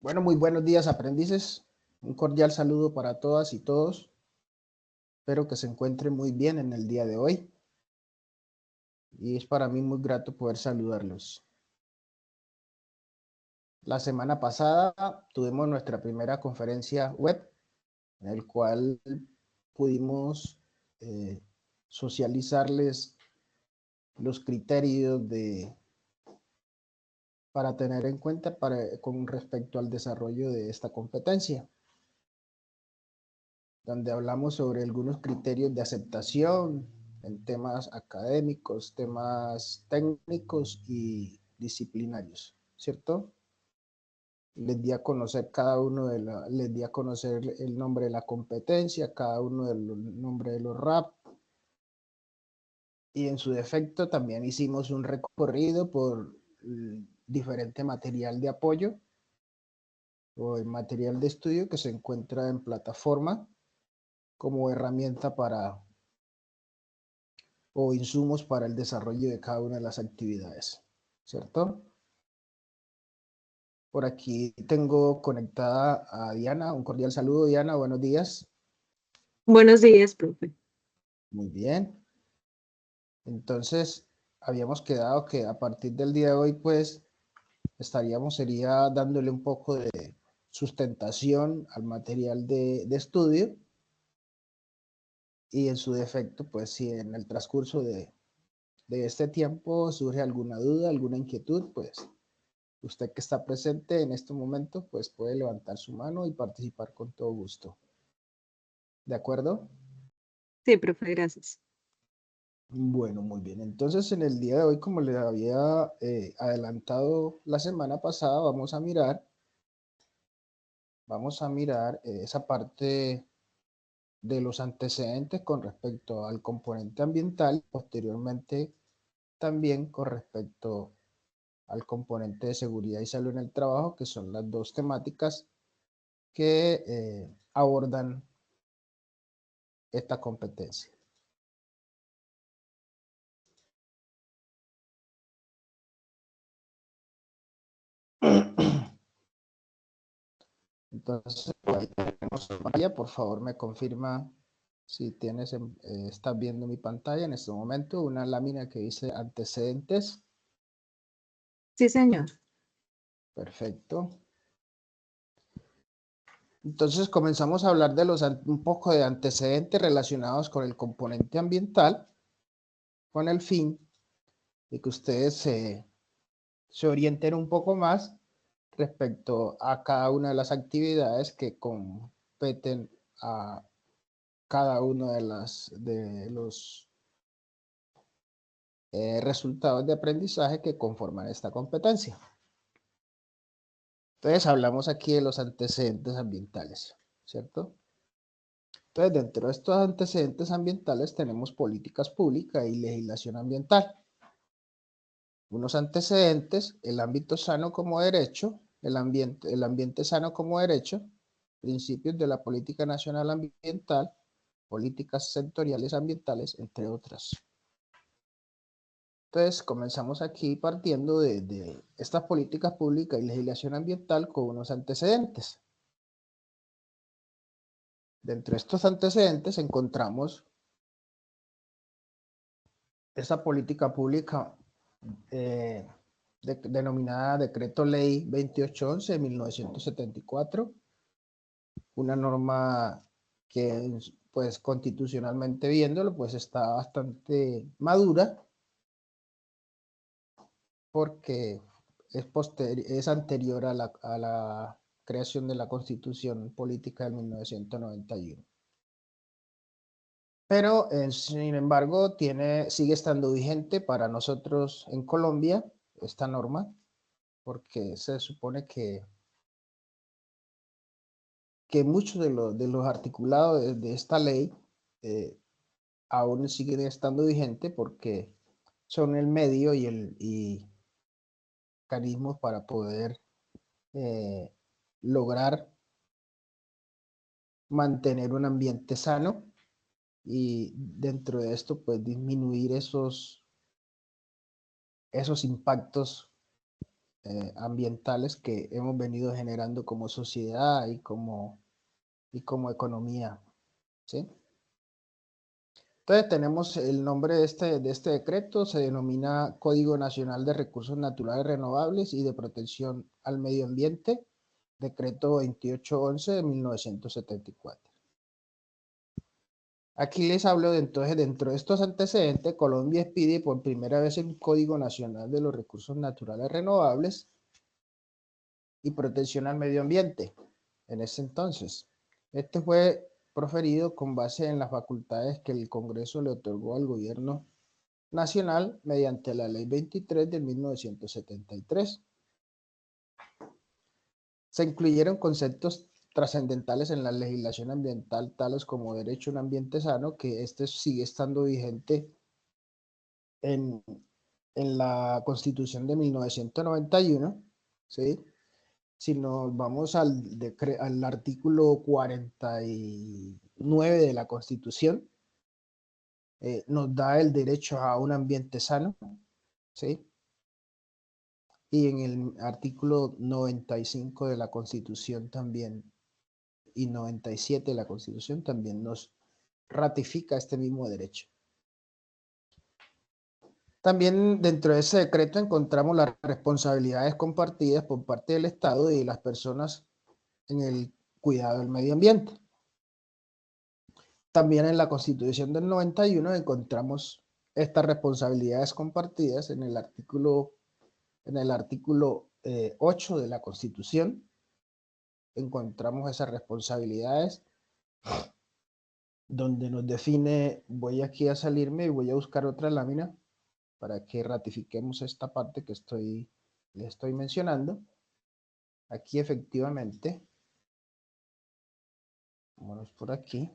Bueno, muy buenos días, aprendices. Un cordial saludo para todas y todos. Espero que se encuentren muy bien en el día de hoy. Y es para mí muy grato poder saludarlos. La semana pasada tuvimos nuestra primera conferencia web, en el cual pudimos socializarles los criterios para tener en cuenta con respecto al desarrollo de esta competencia, donde hablamos sobre algunos criterios de aceptación en temas académicos, temas técnicos y disciplinarios, ¿cierto? Les di a conocer les di a conocer el nombre de la competencia, cada uno del nombre de los RAP, y en su defecto también hicimos un recorrido por diferente material de apoyo o el material de estudio que se encuentra en plataforma como herramienta o insumos para el desarrollo de cada una de las actividades, ¿cierto? Por aquí tengo conectada a Diana. Un cordial saludo, Diana. Buenos días. Buenos días, profe. Muy bien. Entonces, habíamos quedado que a partir del día de hoy, pues, sería dándole un poco de sustentación al material de estudio y en su defecto, pues, si en el transcurso de este tiempo surge alguna duda, alguna inquietud, pues, usted que está presente en este momento, pues, puede levantar su mano y participar con todo gusto. ¿De acuerdo? Sí, profe, gracias. Bueno, muy bien. Entonces, en el día de hoy, como les había adelantado la semana pasada, vamos a mirar esa parte de los antecedentes con respecto al componente ambiental, posteriormente también con respecto al componente de seguridad y salud en el trabajo, que son las dos temáticas que abordan esta competencia. Entonces, ahí tenemos pantalla. Por favor, me confirma si estás viendo mi pantalla en este momento, una lámina que dice antecedentes. Sí, señor. Perfecto. Entonces comenzamos a hablar de un poco de antecedentes relacionados con el componente ambiental, con el fin de que ustedes se orienten un poco más respecto a cada una de las actividades que competen a cada uno de los resultados de aprendizaje que conforman esta competencia. Entonces hablamos aquí de los antecedentes ambientales, ¿cierto? Entonces dentro de estos antecedentes ambientales tenemos políticas públicas y legislación ambiental. Unos antecedentes, el ámbito sano como derecho, el ambiente sano como derecho, principios de la política nacional ambiental, políticas sectoriales ambientales, entre otras. Entonces, comenzamos aquí partiendo de estas políticas públicas y legislación ambiental con unos antecedentes. Dentro de estos antecedentes encontramos esa política pública denominada Decreto Ley 2811 de 1974, una norma que, pues, constitucionalmente viéndolo, pues está bastante madura porque es anterior a la creación de la Constitución Política de 1991. Pero, sin embargo, sigue estando vigente para nosotros en Colombia esta norma, porque se supone que muchos de los articulados de esta ley eh, aún siguen estando vigentes porque son el medio y mecanismos para poder eh, lograr mantener un ambiente sano y dentro de esto pues disminuir esos impactos ambientales que hemos venido generando como sociedad y como economía, ¿sí? Entonces tenemos el nombre de este decreto, se denomina Código Nacional de Recursos Naturales Renovables y de Protección al Medio Ambiente, decreto 2811 de 1974. Aquí les hablo de entonces, dentro de estos antecedentes, Colombia expide por primera vez el Código Nacional de los Recursos Naturales Renovables y Protección al Medio Ambiente. En ese entonces, este fue proferido con base en las facultades que el Congreso le otorgó al gobierno nacional mediante la Ley 23 de 1973. Se incluyeron conceptos trascendentales en la legislación ambiental, tales como derecho a un ambiente sano, que este sigue estando vigente en, en la Constitución de 1991, ¿sí? Si nos vamos al artículo 49 de la Constitución, nos da el derecho a un ambiente sano, ¿sí? Y en el artículo 95 de la Constitución también, y 97 de la Constitución también nos ratifica este mismo derecho. También dentro de ese decreto encontramos las responsabilidades compartidas por parte del Estado y de las personas en el cuidado del medio ambiente. También en la Constitución del 91 encontramos estas responsabilidades compartidas en el artículo 8 de la Constitución. Encontramos esas responsabilidades donde nos define, voy aquí a salirme y voy a buscar otra lámina para que ratifiquemos esta parte que le estoy mencionando. Aquí efectivamente, vámonos por aquí.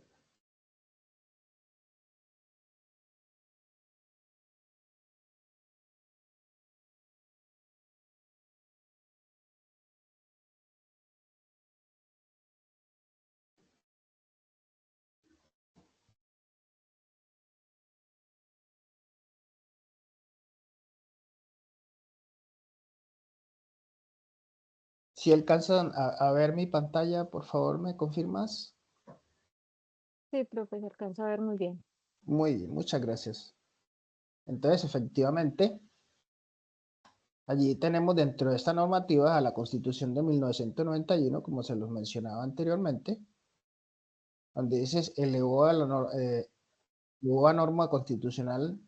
Si alcanzan a ver mi pantalla, por favor, ¿me confirmas? Sí, profe, se alcanza a ver muy bien. Muy bien, muchas gracias. Entonces, efectivamente, allí tenemos dentro de esta normativa a la Constitución de 1991, como se los mencionaba anteriormente, donde dice, elevó a norma constitucional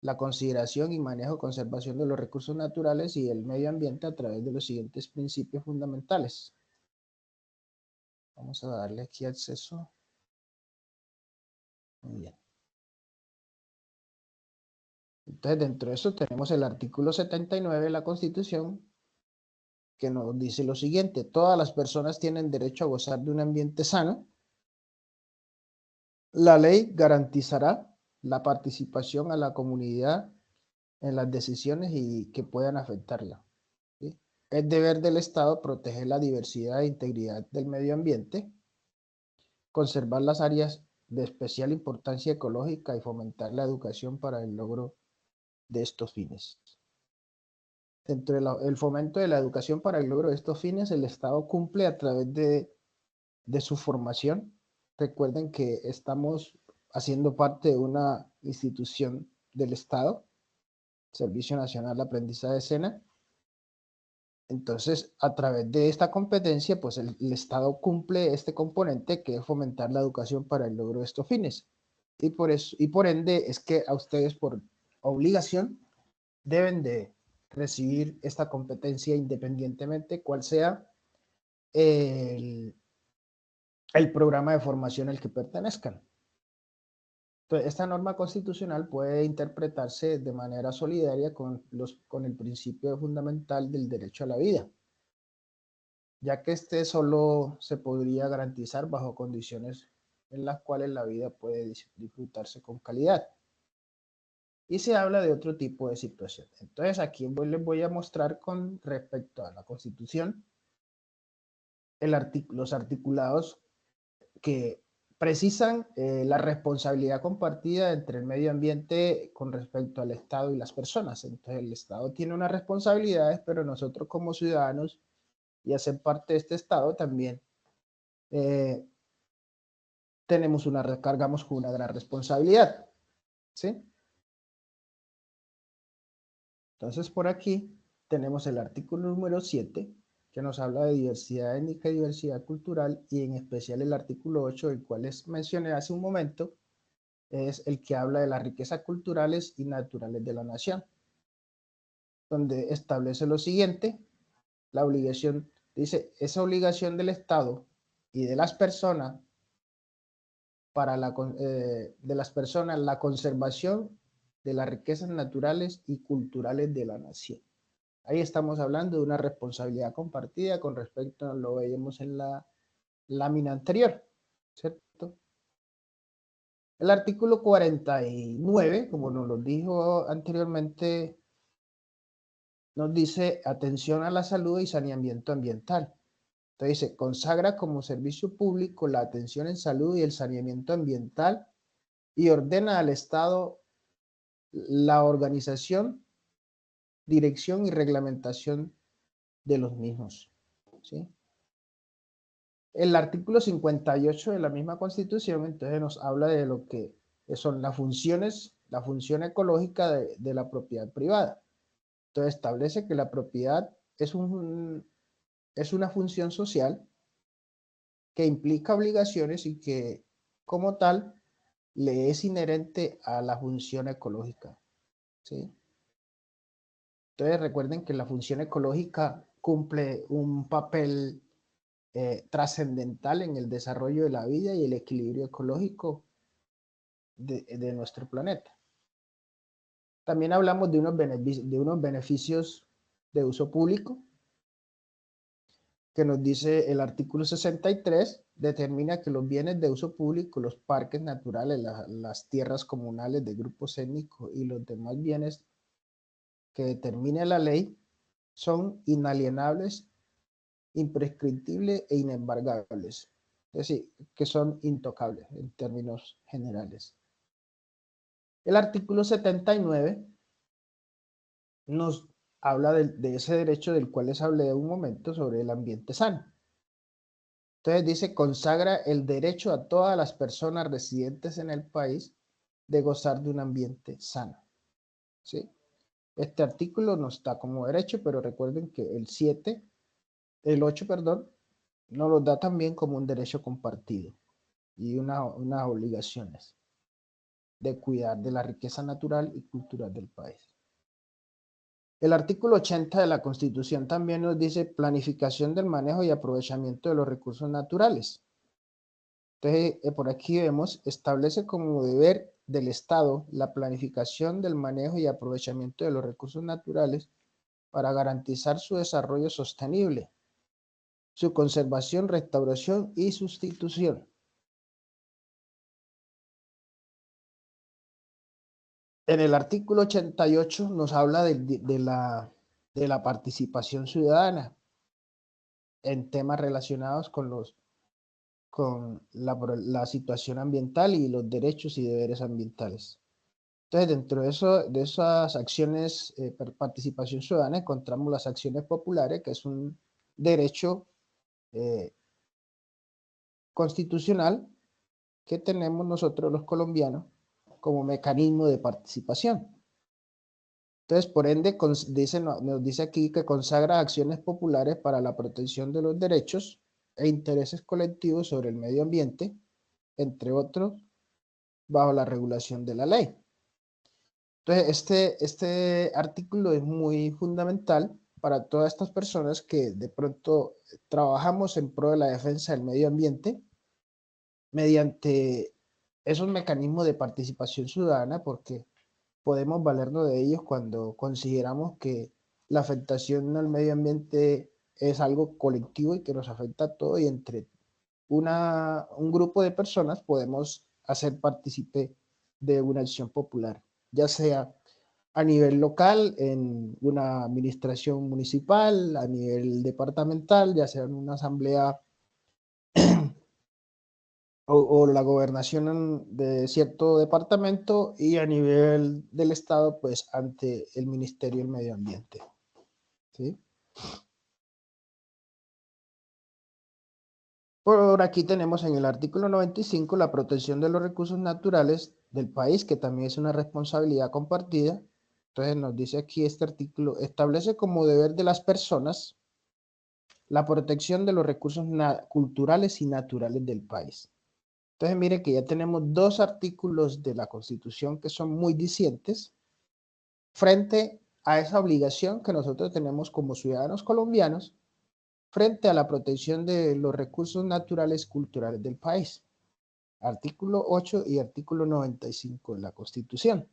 la consideración y manejo, conservación de los recursos naturales y el medio ambiente a través de los siguientes principios fundamentales. Vamos a darle aquí acceso. Muy bien. Entonces, dentro de eso tenemos el artículo 79 de la Constitución, que nos dice lo siguiente: todas las personas tienen derecho a gozar de un ambiente sano. La ley garantizará la participación a la comunidad en las decisiones y que puedan afectarla, ¿sí? Es deber del Estado proteger la diversidad e integridad del medio ambiente, conservar las áreas de especial importancia ecológica y fomentar la educación para el logro de estos fines. Dentro del fomento de la educación para el logro de estos fines, el Estado cumple a través de su formación. Recuerden que estamos haciendo parte de una institución del Estado, Servicio Nacional de Aprendizaje SENA. Entonces, a través de esta competencia, pues el Estado cumple este componente que es fomentar la educación para el logro de estos fines. Y por eso, y por ende, es que a ustedes por obligación deben de recibir esta competencia independientemente cuál sea el, el programa de formación al que pertenezcan. Entonces, esta norma constitucional puede interpretarse de manera solidaria con el principio fundamental del derecho a la vida, ya que este solo se podría garantizar bajo condiciones en las cuales la vida puede disfrutarse con calidad. Y se habla de otro tipo de situación. Entonces, aquí les voy a mostrar con respecto a la Constitución los articulados que precisan la responsabilidad compartida entre el medio ambiente con respecto al Estado y las personas. Entonces el Estado tiene unas responsabilidades, pero nosotros como ciudadanos y hacer parte de este Estado también eh, cargamos con una gran responsabilidad. ¿Sí? Entonces por aquí tenemos el artículo número 7 que nos habla de diversidad étnica y diversidad cultural, y en especial el artículo 8, el cual les mencioné hace un momento, es el que habla de las riquezas culturales y naturales de la nación, donde establece lo siguiente: la obligación, dice, esa obligación del Estado y de las personas la conservación de las riquezas naturales y culturales de la nación. Ahí estamos hablando de una responsabilidad compartida con respecto a lo que veíamos en la lámina anterior, ¿cierto? El artículo 49, como nos lo dijo anteriormente, nos dice atención a la salud y saneamiento ambiental. Entonces dice, consagra como servicio público la atención en salud y el saneamiento ambiental y ordena al Estado la organización, dirección y reglamentación de los mismos, ¿sí? El artículo 58 de la misma Constitución entonces nos habla de lo que son las funciones, la función ecológica de la propiedad privada. Entonces establece que la propiedad es una función social que implica obligaciones y que como tal le es inherente a la función ecológica, ¿sí? Entonces recuerden que la función ecológica cumple un papel trascendental en el desarrollo de la vida y el equilibrio ecológico de nuestro planeta. También hablamos de unos beneficios de uso público, que nos dice el artículo 63, determina que los bienes de uso público, los parques naturales, las tierras comunales de grupos étnicos y los demás bienes que determine la ley son inalienables, imprescriptibles e inembargables. Es decir, que son intocables en términos generales. El artículo 79 nos habla de ese derecho del cual les hablé un momento sobre el ambiente sano. Entonces dice, consagra el derecho a todas las personas residentes en el país de gozar de un ambiente sano, ¿sí? Este artículo no está como derecho, pero recuerden que el 8, perdón, nos lo da también como un derecho compartido y unas obligaciones de cuidar de la riqueza natural y cultural del país. El artículo 80 de la Constitución también nos dice planificación del manejo y aprovechamiento de los recursos naturales. Entonces, por aquí vemos, establece como deber del Estado la planificación del manejo y aprovechamiento de los recursos naturales para garantizar su desarrollo sostenible, su conservación, restauración y sustitución. En el artículo 88 nos habla de la participación ciudadana en temas relacionados con la situación ambiental y los derechos y deberes ambientales. Entonces, dentro de esas acciones, participación ciudadana, encontramos las acciones populares, que es un derecho eh, constitucional que tenemos nosotros los colombianos como mecanismo de participación. Entonces, por ende, nos dice aquí que consagra acciones populares para la protección de los derechos e intereses colectivos sobre el medio ambiente, entre otros, bajo la regulación de la ley. Entonces, este artículo es muy fundamental para todas estas personas que de pronto trabajamos en pro de la defensa del medio ambiente mediante esos mecanismos de participación ciudadana, porque podemos valernos de ellos cuando consideramos que la afectación al medio ambiente es algo colectivo y que nos afecta a todos, y entre un grupo de personas podemos hacer partícipe de una acción popular, ya sea a nivel local, en una administración municipal, a nivel departamental, ya sea en una asamblea o la gobernación de cierto departamento y a nivel del estado, pues ante el Ministerio del Medio Ambiente. ¿Sí? Por aquí tenemos en el artículo 95 la protección de los recursos naturales del país, que también es una responsabilidad compartida. Entonces nos dice aquí este artículo, establece como deber de las personas la protección de los recursos culturales y naturales del país. Entonces mire que ya tenemos dos artículos de la Constitución que son muy discientes frente a esa obligación que nosotros tenemos como ciudadanos colombianos frente a la protección de los recursos naturales culturales del país. Artículo 8 y artículo 95 de la Constitución.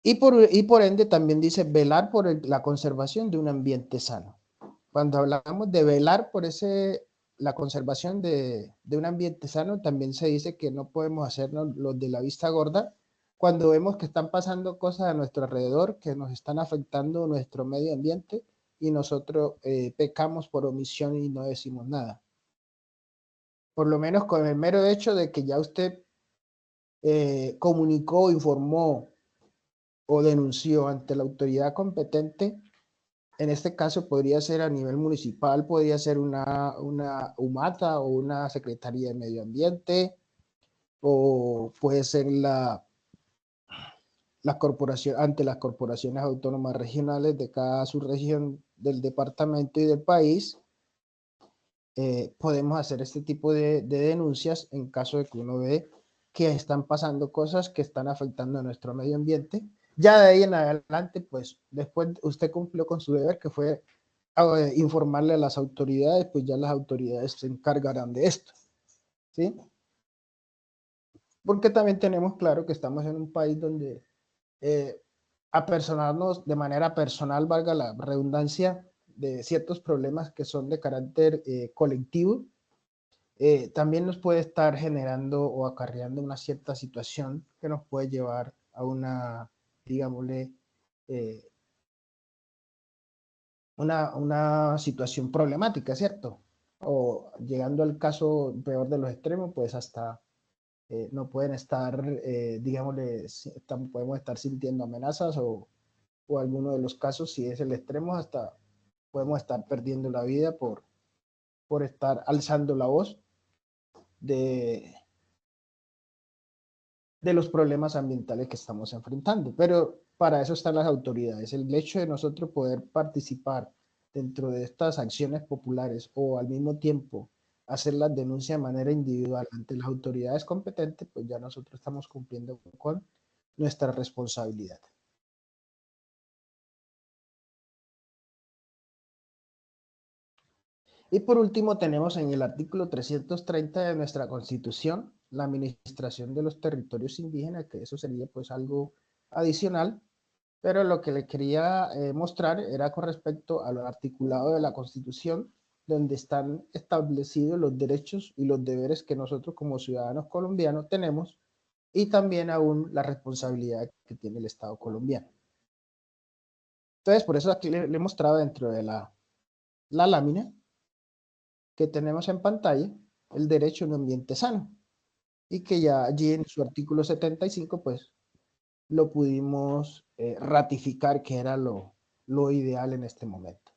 Y por ende también dice velar por la conservación de un ambiente sano. Cuando hablamos de velar por la conservación de un ambiente sano, también se dice que no podemos hacernos los de la vista gorda cuando vemos que están pasando cosas a nuestro alrededor que nos están afectando nuestro medio ambiente y nosotros pecamos por omisión y no decimos nada. Por lo menos con el mero hecho de que ya usted comunicó, informó o denunció ante la autoridad competente, en este caso podría ser a nivel municipal, podría ser una UMATA o una Secretaría de Medio Ambiente, o puede ser la corporación, ante las corporaciones autónomas regionales de cada subregión del departamento y del país. Podemos hacer este tipo de denuncias en caso de que uno ve que están pasando cosas que están afectando a nuestro medio ambiente. Ya de ahí en adelante, pues después usted cumplió con su deber, que fue informarle a las autoridades, pues ya las autoridades se encargarán de esto, ¿sí? Porque también tenemos claro que estamos en un país donde apersonarnos de manera personal, valga la redundancia, de ciertos problemas que son de carácter colectivo, también nos puede estar generando o acarreando una cierta situación que nos puede llevar a una, digámosle, eh, una situación problemática, ¿cierto? O llegando al caso peor de los extremos, pues hasta no pueden estar, digámosle, podemos estar sintiendo amenazas o alguno de los casos, si es el extremo, hasta podemos estar perdiendo la vida por estar alzando la voz de, de los problemas ambientales que estamos enfrentando. Pero para eso están las autoridades. El hecho de nosotros poder participar dentro de estas acciones populares o al mismo tiempo hacer las denuncias de manera individual ante las autoridades competentes, pues ya nosotros estamos cumpliendo con nuestra responsabilidad. Y por último tenemos en el artículo 330 de nuestra Constitución la administración de los territorios indígenas, que eso sería pues algo adicional, pero lo que le quería mostrar era con respecto al articulado de la Constitución, donde están establecidos los derechos y los deberes que nosotros como ciudadanos colombianos tenemos y también aún la responsabilidad que tiene el Estado colombiano. Entonces, por eso aquí le he mostrado dentro de la lámina que tenemos en pantalla el derecho a un ambiente sano y que ya allí en su artículo 75 pues lo pudimos ratificar que era lo ideal en este momento.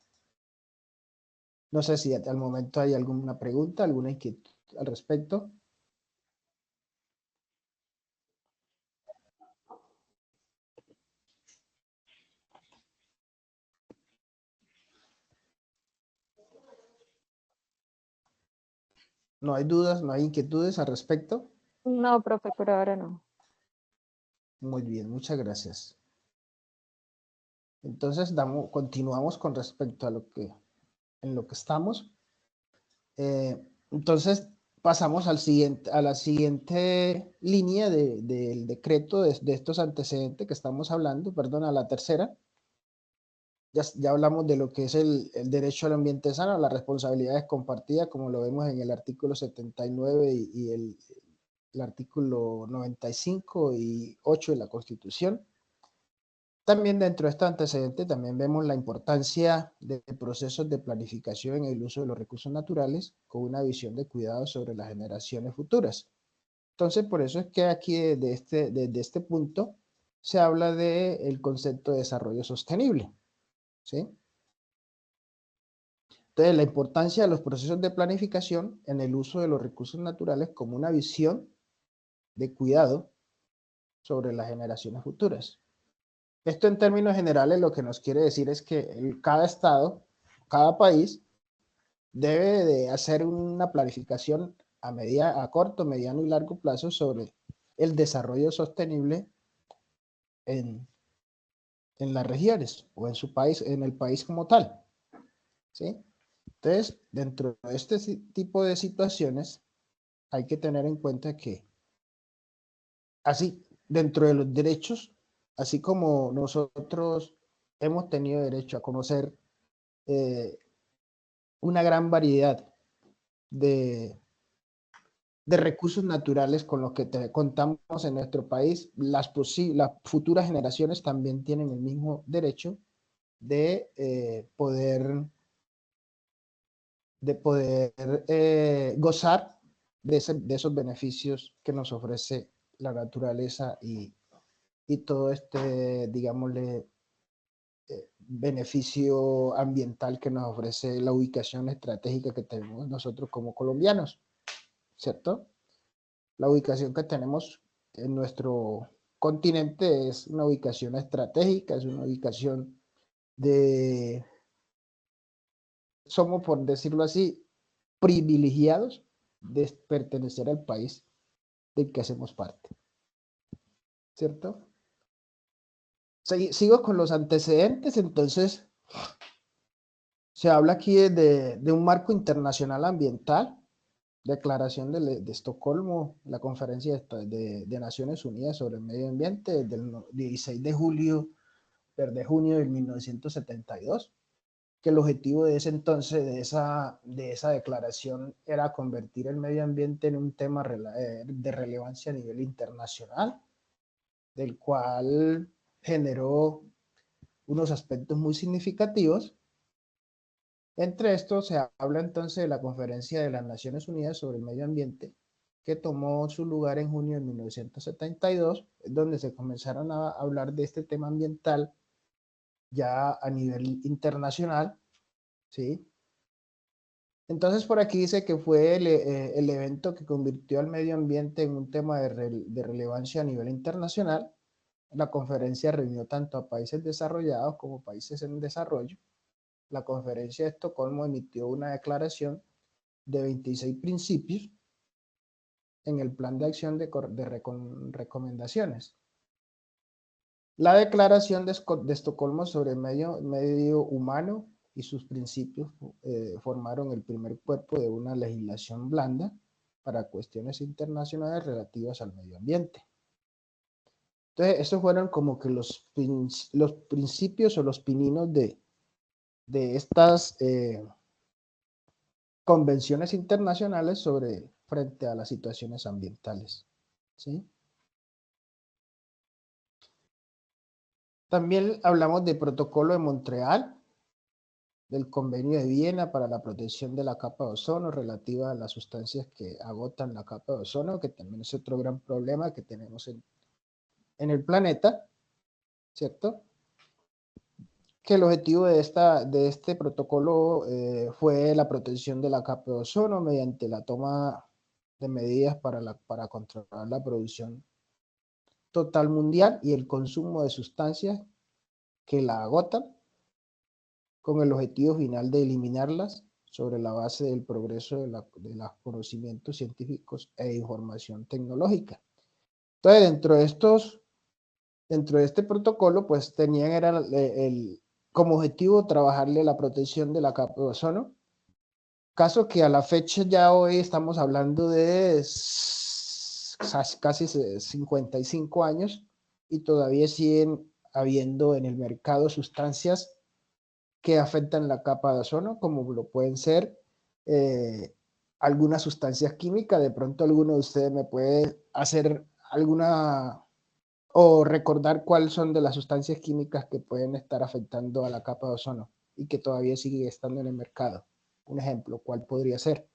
No sé si al momento hay alguna pregunta, alguna inquietud al respecto. No hay dudas, no hay inquietudes al respecto. No, profe, por ahora no. Muy bien, muchas gracias. Entonces continuamos con respecto a en lo que estamos. Entonces pasamos a la siguiente línea del decreto de estos antecedentes que estamos hablando, perdón, a la tercera. Ya hablamos de lo que es el derecho al ambiente sano, las responsabilidades compartidas, como lo vemos en el artículo 79 y el artículo 95 y 8 de la Constitución. También dentro de estos antecedentes también vemos la importancia de procesos de planificación en el uso de los recursos naturales con una visión de cuidado sobre las generaciones futuras. Entonces, por eso es que aquí desde este punto se habla del concepto de desarrollo sostenible, ¿sí? Entonces, la importancia de los procesos de planificación en el uso de los recursos naturales como una visión de cuidado sobre las generaciones futuras. Esto en términos generales lo que nos quiere decir es que cada estado, cada país debe de hacer una planificación a corto, mediano y largo plazo sobre el desarrollo sostenible en, en las regiones o en su país, en el país como tal, ¿sí? Entonces, dentro de este tipo de situaciones, hay que tener en cuenta que así, dentro de los derechos, así como nosotros hemos tenido derecho a conocer eh, una gran variedad de, de recursos naturales con los que contamos en nuestro país, las futuras generaciones también tienen el mismo derecho de poder gozar de esos beneficios que nos ofrece la naturaleza y todo este, digámosle, beneficio ambiental que nos ofrece la ubicación estratégica que tenemos nosotros como colombianos, ¿cierto? La ubicación que tenemos en nuestro continente es una ubicación estratégica, es una ubicación de, somos por decirlo así, privilegiados de pertenecer al país del que hacemos parte, ¿cierto? Sigo con los antecedentes, entonces se habla aquí de un marco internacional ambiental, Declaración de Estocolmo, la Conferencia de Naciones Unidas sobre el Medio Ambiente del 16 de junio de 1972, que el objetivo de ese entonces, de esa declaración, era convertir el medio ambiente en un tema de relevancia a nivel internacional, del cual generó unos aspectos muy significativos. Entre estos se habla entonces de la Conferencia de las Naciones Unidas sobre el Medio Ambiente, que tomó su lugar en junio de 1972, donde se comenzaron a hablar de este tema ambiental ya a nivel internacional, ¿sí? Entonces por aquí dice que fue el evento que convirtió al medio ambiente en un tema de relevancia a nivel internacional. La conferencia reunió tanto a países desarrollados como países en desarrollo. La conferencia de Estocolmo emitió una declaración de 26 principios en el plan de acción de recomendaciones. La declaración de Estocolmo sobre el medio humano y sus principios formaron el primer cuerpo de una legislación blanda para cuestiones internacionales relativas al medio ambiente. Entonces, esos fueron como que los principios o los pininos de estas convenciones internacionales sobre frente a las situaciones ambientales, ¿sí? También hablamos del Protocolo de Montreal, del Convenio de Viena para la protección de la capa de ozono relativa a las sustancias que agotan la capa de ozono, que también es otro gran problema que tenemos en el planeta, ¿cierto? Que el objetivo de este protocolo fue la protección de la capa de ozono mediante la toma de medidas para controlar la producción total mundial y el consumo de sustancias que la agotan, con el objetivo final de eliminarlas sobre la base del progreso de los conocimientos científicos e información tecnológica. Entonces, dentro de este protocolo, pues tenían como objetivo trabajarle la protección de la capa de ozono, caso que a la fecha ya hoy estamos hablando de casi 55 años y todavía siguen habiendo en el mercado sustancias que afectan la capa de ozono, como lo pueden ser algunas sustancias químicas. De pronto alguno de ustedes me puede hacer alguna o recordar cuáles son de las sustancias químicas que pueden estar afectando a la capa de ozono y que todavía sigue estando en el mercado. Un ejemplo, ¿cuál podría ser?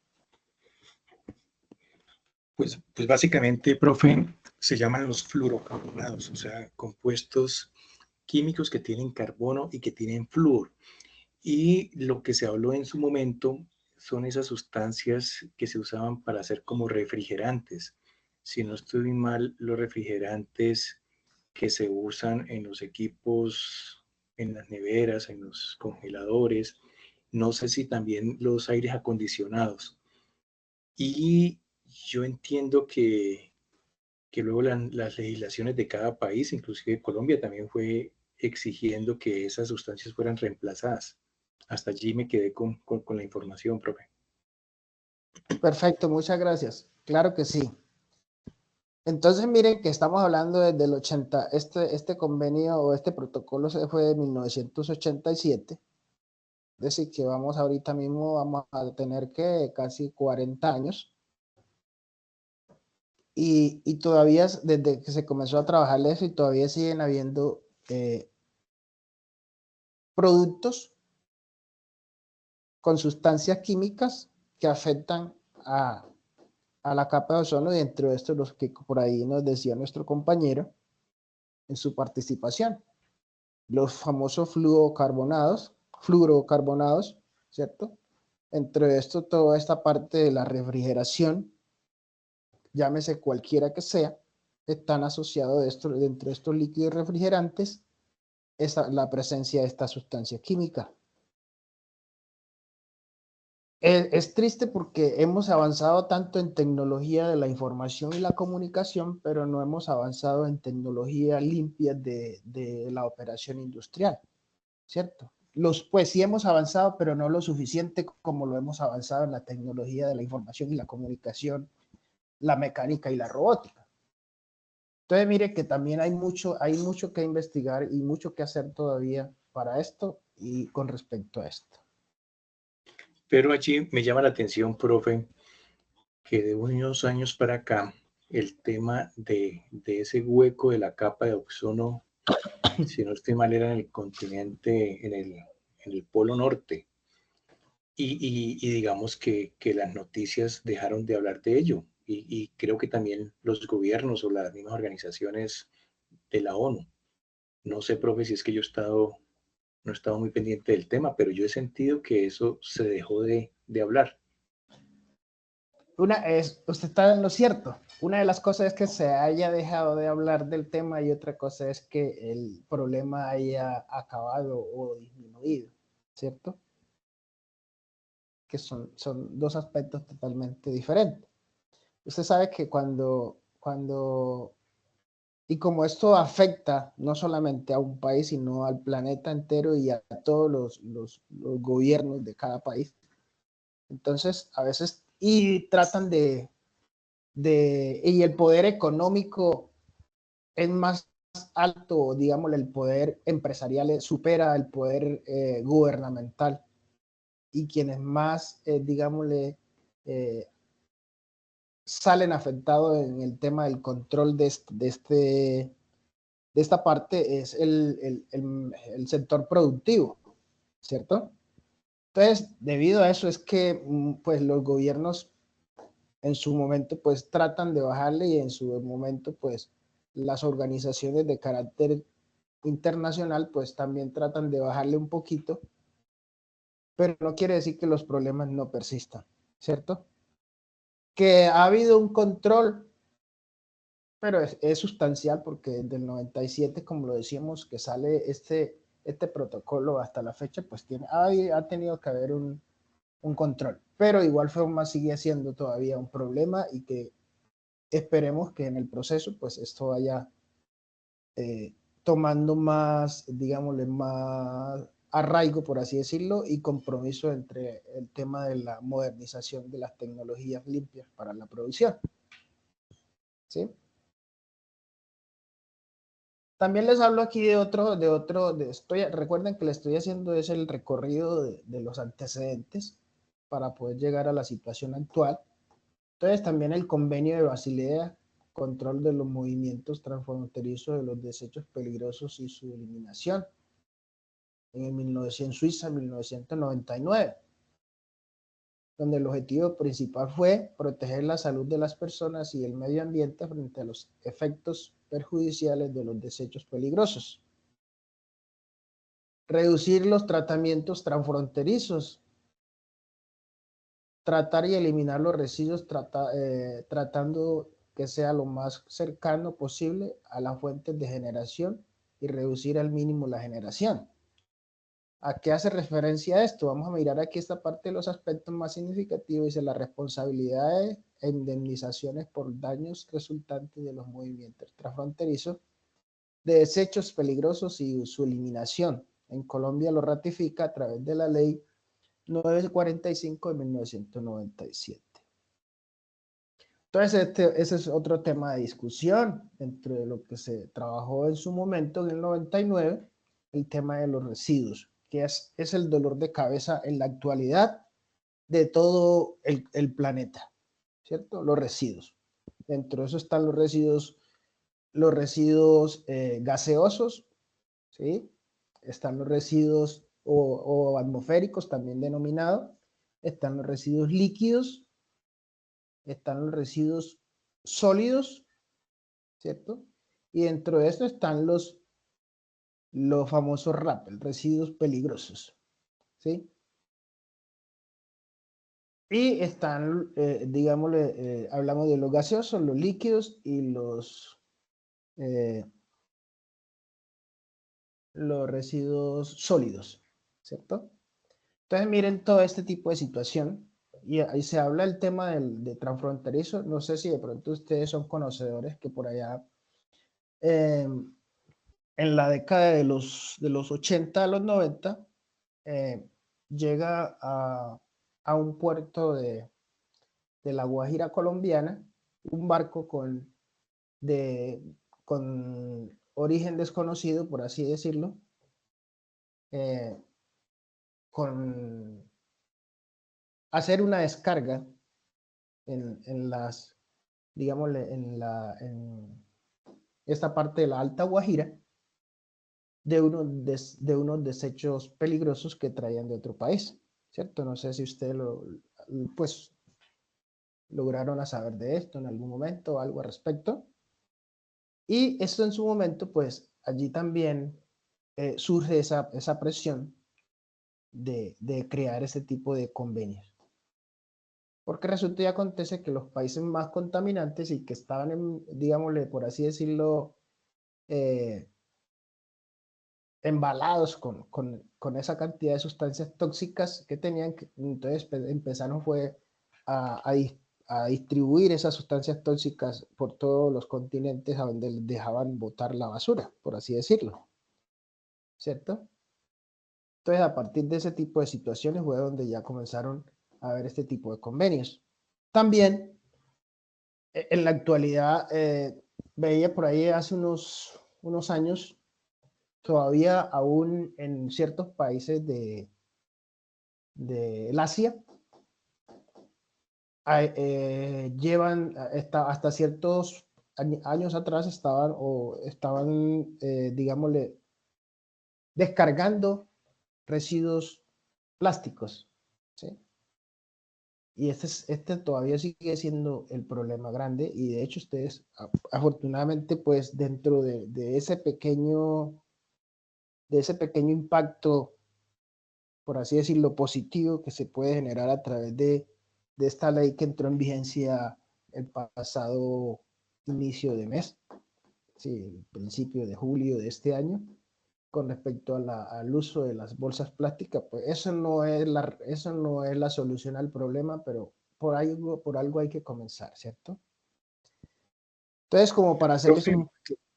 Pues básicamente, profe, se llaman los fluorocarbonados, o sea, compuestos químicos que tienen carbono y que tienen flúor. Y lo que se habló en su momento son esas sustancias que se usaban para hacer como refrigerantes. Si no estoy mal, los refrigerantes que se usan en los equipos, en las neveras, en los congeladores, no sé si también los aires acondicionados. Y yo entiendo que luego las legislaciones de cada país, inclusive Colombia, también fue exigiendo que esas sustancias fueran reemplazadas. Hasta allí me quedé con la información, profe. Perfecto, muchas gracias. Claro que sí. Entonces miren que estamos hablando desde el 80, este convenio o este protocolo se fue de 1987, es decir, que vamos ahorita mismo, vamos a tener que casi 40 años y todavía desde que se comenzó a trabajar eso y todavía siguen habiendo productos con sustancias químicas que afectan a la capa de ozono y entre estos los que por ahí nos decía nuestro compañero en su participación. Los famosos fluorocarbonados, ¿cierto? Entre esto, toda esta parte de la refrigeración, llámese cualquiera que sea, están asociados dentro de estos líquidos refrigerantes la presencia de esta sustancia química. Es triste porque hemos avanzado tanto en tecnología de la información y la comunicación, pero no hemos avanzado en tecnología limpia de la operación industrial, ¿cierto? Pues sí hemos avanzado, pero no lo suficiente como lo hemos avanzado en la tecnología de la información y la comunicación, la mecánica y la robótica. Entonces, mire que también hay mucho que investigar y mucho que hacer todavía para esto y con respecto a esto. Pero allí me llama la atención, profe, que de unos años para acá, el tema de ese hueco de la capa de ozono, si no estoy mal, era en el continente, en el polo norte. Y digamos que las noticias dejaron de hablar de ello. Y creo que también los gobiernos o las mismas organizaciones de la ONU. No sé, profe, si es que no he estado muy pendiente del tema, pero yo he sentido que eso se dejó de hablar. Usted está en lo cierto. Una de las cosas es que se haya dejado de hablar del tema y otra cosa es que el problema haya acabado o disminuido, ¿cierto? Que son dos aspectos totalmente diferentes. Usted sabe que y como esto afecta no solamente a un país, sino al planeta entero y a todos los gobiernos de cada país, entonces a veces, y tratan y el poder económico es más alto, digamos, el poder empresarial supera el poder gubernamental y quienes más, digámosle, eh, salen afectados en el tema del control de esta parte es el sector productivo, ¿cierto? Entonces, debido a eso es que pues los gobiernos en su momento pues tratan de bajarle y en su momento pues las organizaciones de carácter internacional pues también tratan de bajarle un poquito, pero no quiere decir que los problemas no persistan, ¿cierto? Que ha habido un control, pero es sustancial porque desde el 97, como lo decíamos, que sale este protocolo hasta la fecha, pues ha tenido que haber un control, pero igual forma sigue siendo todavía un problema y que esperemos que en el proceso pues esto vaya eh, tomando más, digámosle, más arraigo, por así decirlo, y compromiso entre el tema de la modernización de las tecnologías limpias para la producción. ¿Sí? También les hablo aquí recuerden que le estoy haciendo es el recorrido de los antecedentes para poder llegar a la situación actual. Entonces también el convenio de Basilea control de los movimientos transfronterizos de los desechos peligrosos y su eliminación en Suiza, 1999, donde el objetivo principal fue proteger la salud de las personas y el medio ambiente frente a los efectos perjudiciales de los desechos peligrosos. Reducir los tratamientos transfronterizos, tratar y eliminar los residuos tratando que sea lo más cercano posible a las fuentes de generación y reducir al mínimo la generación. ¿A qué hace referencia esto? Vamos a mirar aquí esta parte de los aspectos más significativos. Dice la responsabilidad e indemnizaciones por daños resultantes de los movimientos transfronterizos de desechos peligrosos y su eliminación. En Colombia lo ratifica a través de la ley 945 de 1997. Entonces, ese es otro tema de discusión dentro de lo que se trabajó en su momento, en el 99, el tema de los residuos, que es el dolor de cabeza en la actualidad de todo el planeta, ¿cierto? Los residuos. Dentro de eso están los residuos gaseosos, ¿sí? Están los residuos o atmosféricos, también denominados. Están los residuos líquidos. Están los residuos sólidos, ¿cierto? Y dentro de esto están los famosos RAP, residuos peligrosos, ¿sí? Y están, digámosle, hablamos de los gaseosos, los líquidos y los residuos sólidos, ¿cierto? Entonces miren todo este tipo de situación y ahí se habla el tema de transfronterizo. No sé si de pronto ustedes son conocedores que por allá en la década de los 80 a los 90 llega a un puerto de la Guajira colombiana un barco con origen desconocido, por así decirlo, con hacer una descarga en las, digámosle, en esta parte de la Alta Guajira de unos desechos peligrosos que traían de otro país, ¿cierto? No sé si ustedes pues lograron a saber de esto en algún momento o algo al respecto. Y esto en su momento, pues allí también surge esa presión de crear ese tipo de convenios. Porque resulta y acontece que los países más contaminantes y que estaban, digámosle, por así decirlo, embalados con esa cantidad de sustancias tóxicas que tenían, entonces empezaron fue a distribuir esas sustancias tóxicas por todos los continentes a donde les dejaban botar la basura, por así decirlo, ¿cierto? Entonces a partir de ese tipo de situaciones fue donde ya comenzaron a haber este tipo de convenios. También en la actualidad veía por ahí hace unos años todavía aún en ciertos países del Asia llevan hasta ciertos años atrás estaban digámosle, descargando residuos plásticos, ¿sí? Y este todavía sigue siendo el problema grande y de hecho ustedes afortunadamente pues dentro de ese pequeño impacto, por así decirlo, positivo que se puede generar a través de esta ley que entró en vigencia el pasado inicio de mes, sí, el principio de julio de este año, con respecto al uso de las bolsas plásticas, pues eso no es la solución al problema, pero por algo hay que comenzar, ¿cierto? Entonces, como para hacerles Profe,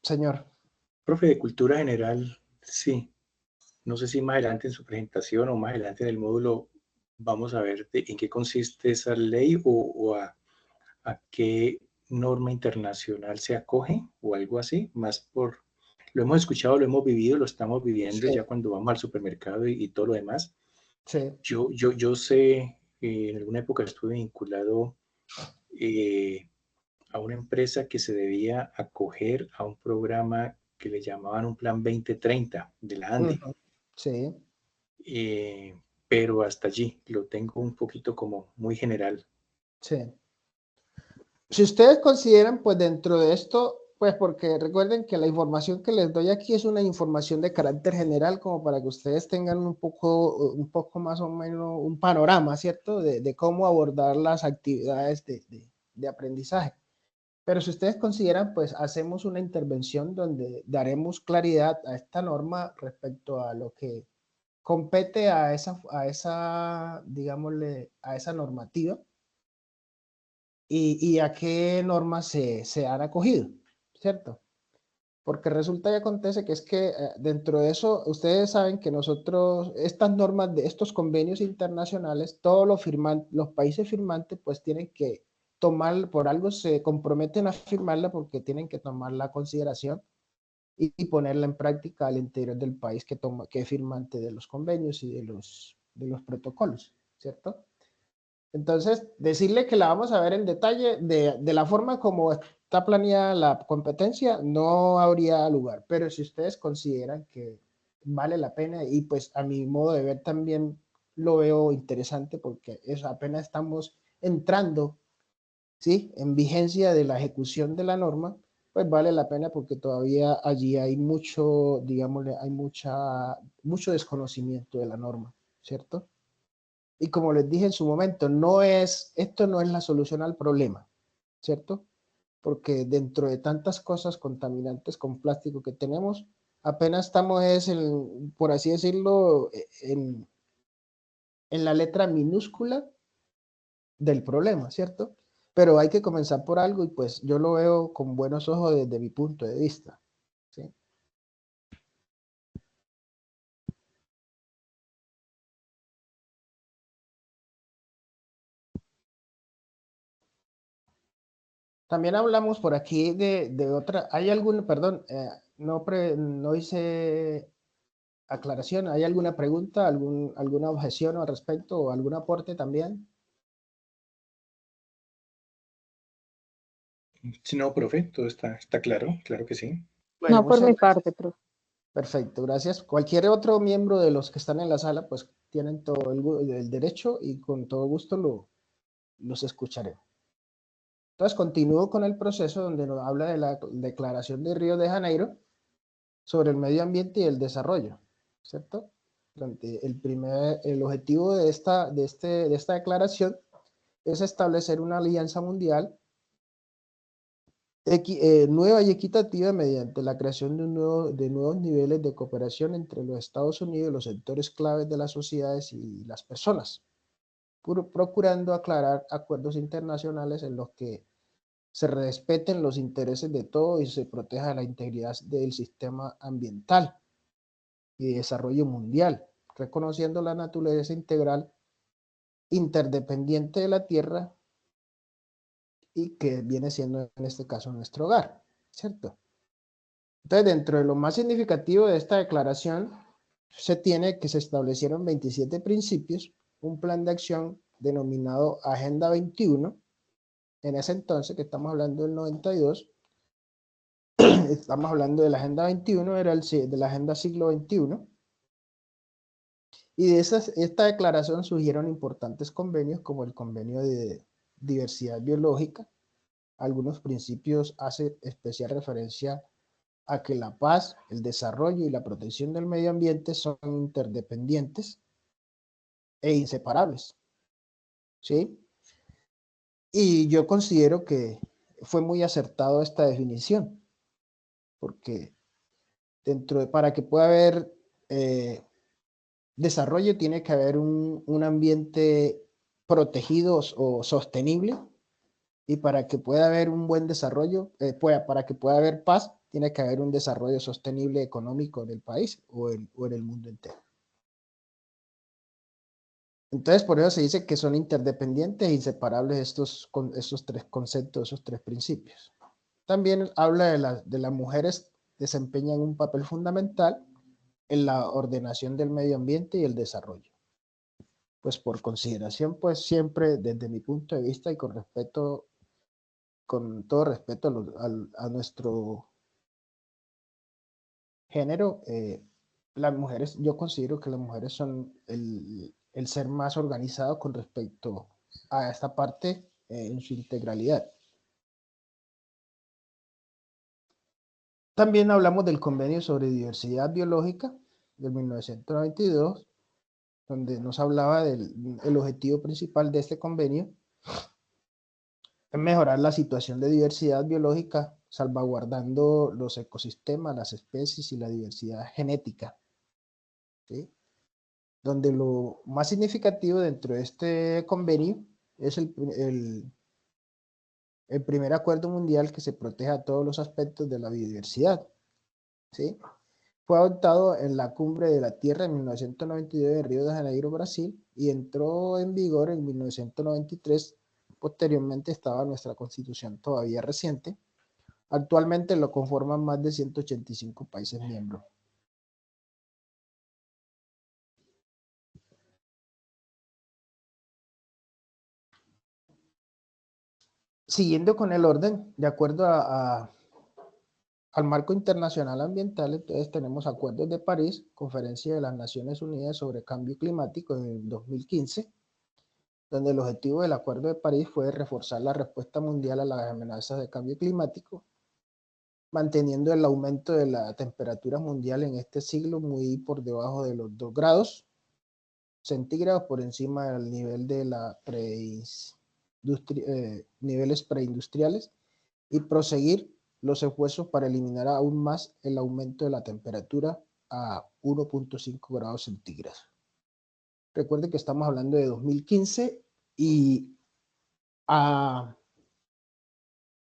señor. profe de cultura general, sí. No sé si más adelante en su presentación o más adelante en el módulo vamos a ver en qué consiste esa ley o a qué norma internacional se acoge o algo así, más por, lo hemos escuchado, lo hemos vivido, lo estamos viviendo Sí, ya cuando vamos al supermercado y todo lo demás. sí, Yo sé, en alguna época estuve vinculado a una empresa que se debía acoger a un programa que le llamaban un Plan 2030 de la ANDI. Ujú. Sí, Pero hasta allí lo tengo un poquito como muy general. sí. Si ustedes consideran, pues dentro de esto, pues porque recuerden que la información que les doy aquí es una información de carácter general, como para que ustedes tengan un poco más o menos un panorama, ¿cierto? De cómo abordar las actividades de aprendizaje. Pero si ustedes consideran, pues hacemos una intervención donde daremos claridad a esta norma respecto a lo que compete digámosle, a esa normativa y a qué normas se han acogido, ¿cierto? Porque resulta y acontece que es que dentro de eso, ustedes saben que nosotros, estas normas de estos convenios internacionales, todos los países firmantes, pues tienen que tomar, por algo se comprometen a firmarla porque tienen que tomarla a consideración y ponerla en práctica al interior del país que es firmante de los convenios y de los protocolos, ¿cierto? Entonces, decirle que la vamos a ver en detalle de la forma como está planeada la competencia, no habría lugar. Pero si ustedes consideran que vale la pena, y pues a mi modo de ver también lo veo interesante porque apenas estamos entrando, ¿sí?, en vigencia de la ejecución de la norma, pues vale la pena porque todavía allí hay mucho, digámosle, hay mucho desconocimiento de la norma, ¿cierto? Y como les dije en su momento, esto no es la solución al problema, ¿cierto? Porque dentro de tantas cosas contaminantes con plástico que tenemos, apenas estamos, por así decirlo, en la letra minúscula del problema, ¿cierto? Pero hay que comenzar por algo y pues yo lo veo con buenos ojos desde mi punto de vista, ¿sí? También hablamos por aquí de otra, hay algún, perdón, no hice aclaración, ¿hay alguna pregunta, alguna objeción al respecto o algún aporte también? Si no, profe, todo está claro, claro que sí. Bueno, No por muchas mi gracias. parte, profe. Perfecto, gracias. Cualquier otro miembro de los que están en la sala, pues tienen todo el derecho y con todo gusto los escucharé. Entonces, continúo con el proceso donde nos habla de la Declaración de Río de Janeiro sobre el medio ambiente y el desarrollo, ¿cierto? El objetivo de esta declaración es establecer una alianza mundial nueva y equitativa mediante la creación de nuevos niveles de cooperación entre los Estados Unidos y los sectores claves de las sociedades y las personas, procurando aclarar acuerdos internacionales en los que se respeten los intereses de todos y se proteja la integridad del sistema ambiental y desarrollo mundial, reconociendo la naturaleza integral interdependiente de la Tierra y que viene siendo en este caso nuestro hogar, ¿cierto? Entonces, dentro de lo más significativo de esta declaración, se establecieron 27 principios, un plan de acción denominado Agenda 21, en ese entonces, que estamos hablando del 92, estamos hablando de la Agenda 21, de la Agenda Siglo XXI, y de esta declaración surgieron importantes convenios como el Convenio de Diversidad Biológica. Algunos principios hacen especial referencia a que la paz, el desarrollo y la protección del medio ambiente son interdependientes e inseparables, ¿sí? Y yo considero que fue muy acertado esta definición, porque para que pueda haber desarrollo tiene que haber un ambiente protegido o sostenible, y para que pueda haber un buen desarrollo, para que pueda haber paz, tiene que haber un desarrollo sostenible económico del país o en el mundo entero. Entonces, por eso se dice que son interdependientes e inseparables estos tres conceptos, esos tres principios. También habla de las mujeres desempeñan un papel fundamental en la ordenación del medio ambiente y el desarrollo. Pues por consideración, pues siempre desde mi punto de vista y con respeto con todo respeto a nuestro género, las mujeres, yo considero que las mujeres son el ser más organizado con respecto a esta parte en su integralidad. También hablamos del Convenio sobre Diversidad Biológica de 1992, donde nos hablaba del objetivo principal de este convenio, es mejorar la situación de diversidad biológica, salvaguardando los ecosistemas, las especies y la diversidad genética, ¿sí? Donde lo más significativo dentro de este convenio es el primer acuerdo mundial que se proteja todos los aspectos de la biodiversidad, ¿sí? Fue adoptado en la Cumbre de la Tierra en 1992 en Río de Janeiro, Brasil, y entró en vigor en 1993. Posteriormente estaba nuestra Constitución todavía reciente. Actualmente lo conforman más de 185 países miembros. Siguiendo con el orden, de acuerdo al marco internacional ambiental, entonces tenemos Acuerdos de París, Conferencia de las Naciones Unidas sobre Cambio Climático en el 2015, donde el objetivo del Acuerdo de París fue reforzar la respuesta mundial a las amenazas de cambio climático, manteniendo el aumento de la temperatura mundial en este siglo muy por debajo de los 2 grados centígrados, por encima del nivel de la niveles preindustriales, y proseguir los esfuerzos para eliminar aún más el aumento de la temperatura a 1.5 grados centígrados. Recuerden que estamos hablando de 2015 y a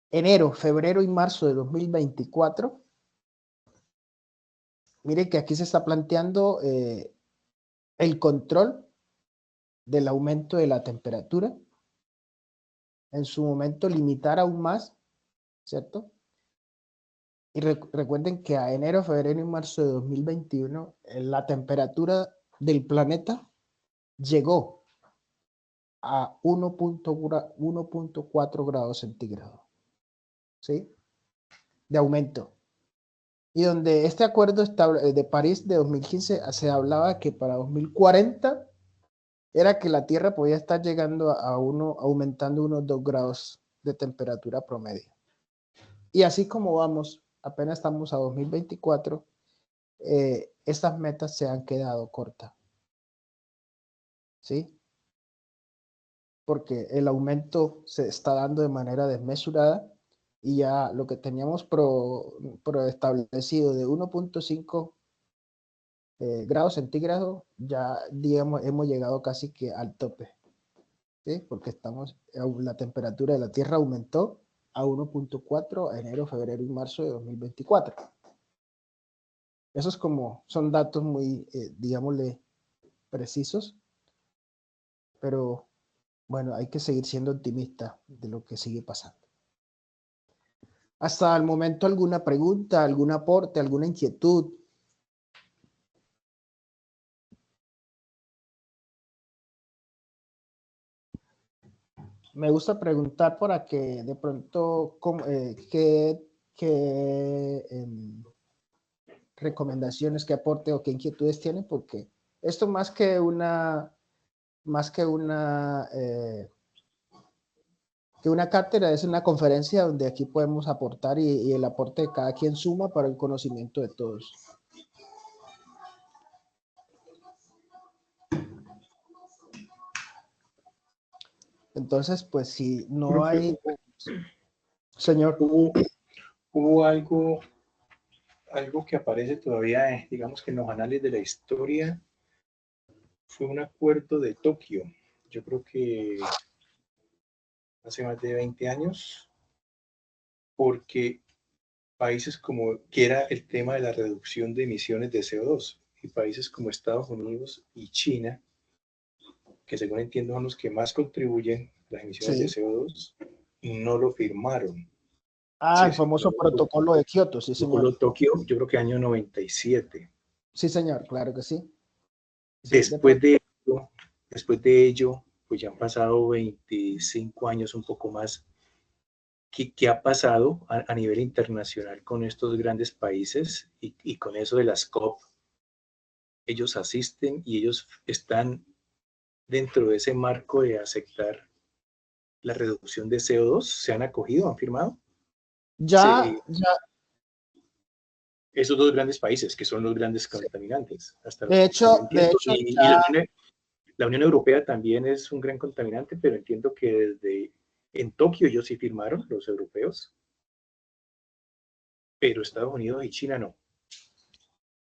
enero, febrero y marzo de 2024, miren que aquí se está planteando el control del aumento de la temperatura, en su momento limitar aún más, ¿cierto? Y recuerden que a enero, febrero y marzo de 2021, la temperatura del planeta llegó a 1.4 grados centígrados, ¿sí? De aumento. Y donde este acuerdo de París de 2015 se hablaba que para 2040 era que la Tierra podía estar llegando aumentando unos 2 grados de temperatura promedio. Y así como vamos, apenas estamos a 2024, estas metas se han quedado cortas, ¿sí? Porque el aumento se está dando de manera desmesurada y ya lo que teníamos establecido de 1.5 grados centígrados, ya digamos hemos llegado casi que al tope, ¿sí? Porque la temperatura de la Tierra aumentó a 1.4 a enero, febrero y marzo de 2024. Esos son datos muy, digámosle, precisos, pero bueno, hay que seguir siendo optimista de lo que sigue pasando. Hasta el momento, ¿alguna pregunta, algún aporte, alguna inquietud? Me gusta preguntar para que de pronto, ¿qué recomendaciones, qué aporte o qué inquietudes tienen? Porque esto más que una cátedra, es una conferencia donde aquí podemos aportar y el aporte de cada quien suma para el conocimiento de todos. Entonces, pues si no Profe, hay... Señor. Hubo algo que aparece todavía, digamos que en los anales de la historia, fue un acuerdo de Tokio. Yo creo que hace más de 20 años, porque países que era el tema de la reducción de emisiones de CO2, y países como Estados Unidos y China, que según entiendo son los que más contribuyen a las emisiones de CO2, no lo firmaron. El famoso protocolo de Kioto, sí, señor. Protocolo Tokio, yo creo que año 97. Sí, señor, claro que sí. Después de ello, pues ya han pasado 25 años, un poco más, qué ha pasado a nivel internacional con estos grandes países y con eso de las COP. Ellos asisten y ellos están dentro de ese marco de aceptar la reducción de CO2, se han acogido, han firmado. Ya, ya, Esos dos grandes países, que son los grandes sí. contaminantes, hasta donde yo De entiendo. hecho, Y ya, la Unión Europea también es un gran contaminante, pero entiendo que desde en Tokio ellos sí firmaron, los europeos, pero Estados Unidos y China no.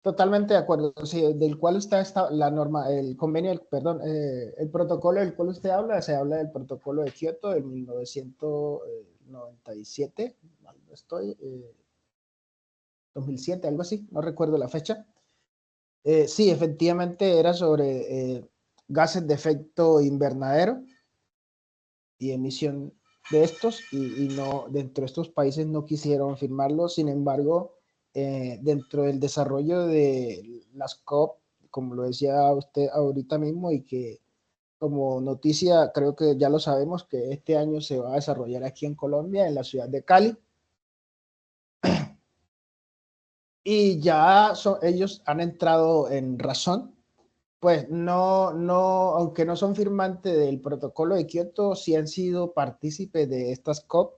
totalmente de acuerdo. Sí, del cual está la norma, el convenio, perdón, el protocolo del cual usted habla, se habla del protocolo de Kioto de 1997, no estoy, 2007, algo así, no recuerdo la fecha. Sí, efectivamente era sobre gases de efecto invernadero y emisión de estos, y no, dentro de estos países no quisieron firmarlo. Sin embargo, dentro del desarrollo de las COP, como lo decía usted ahorita mismo, y que como noticia creo que ya lo sabemos, que este año se va a desarrollar aquí en Colombia, en la ciudad de Cali, y ya ellos han entrado en razón. Pues aunque no son firmantes del protocolo de Kioto, sí han sido partícipes de estas COP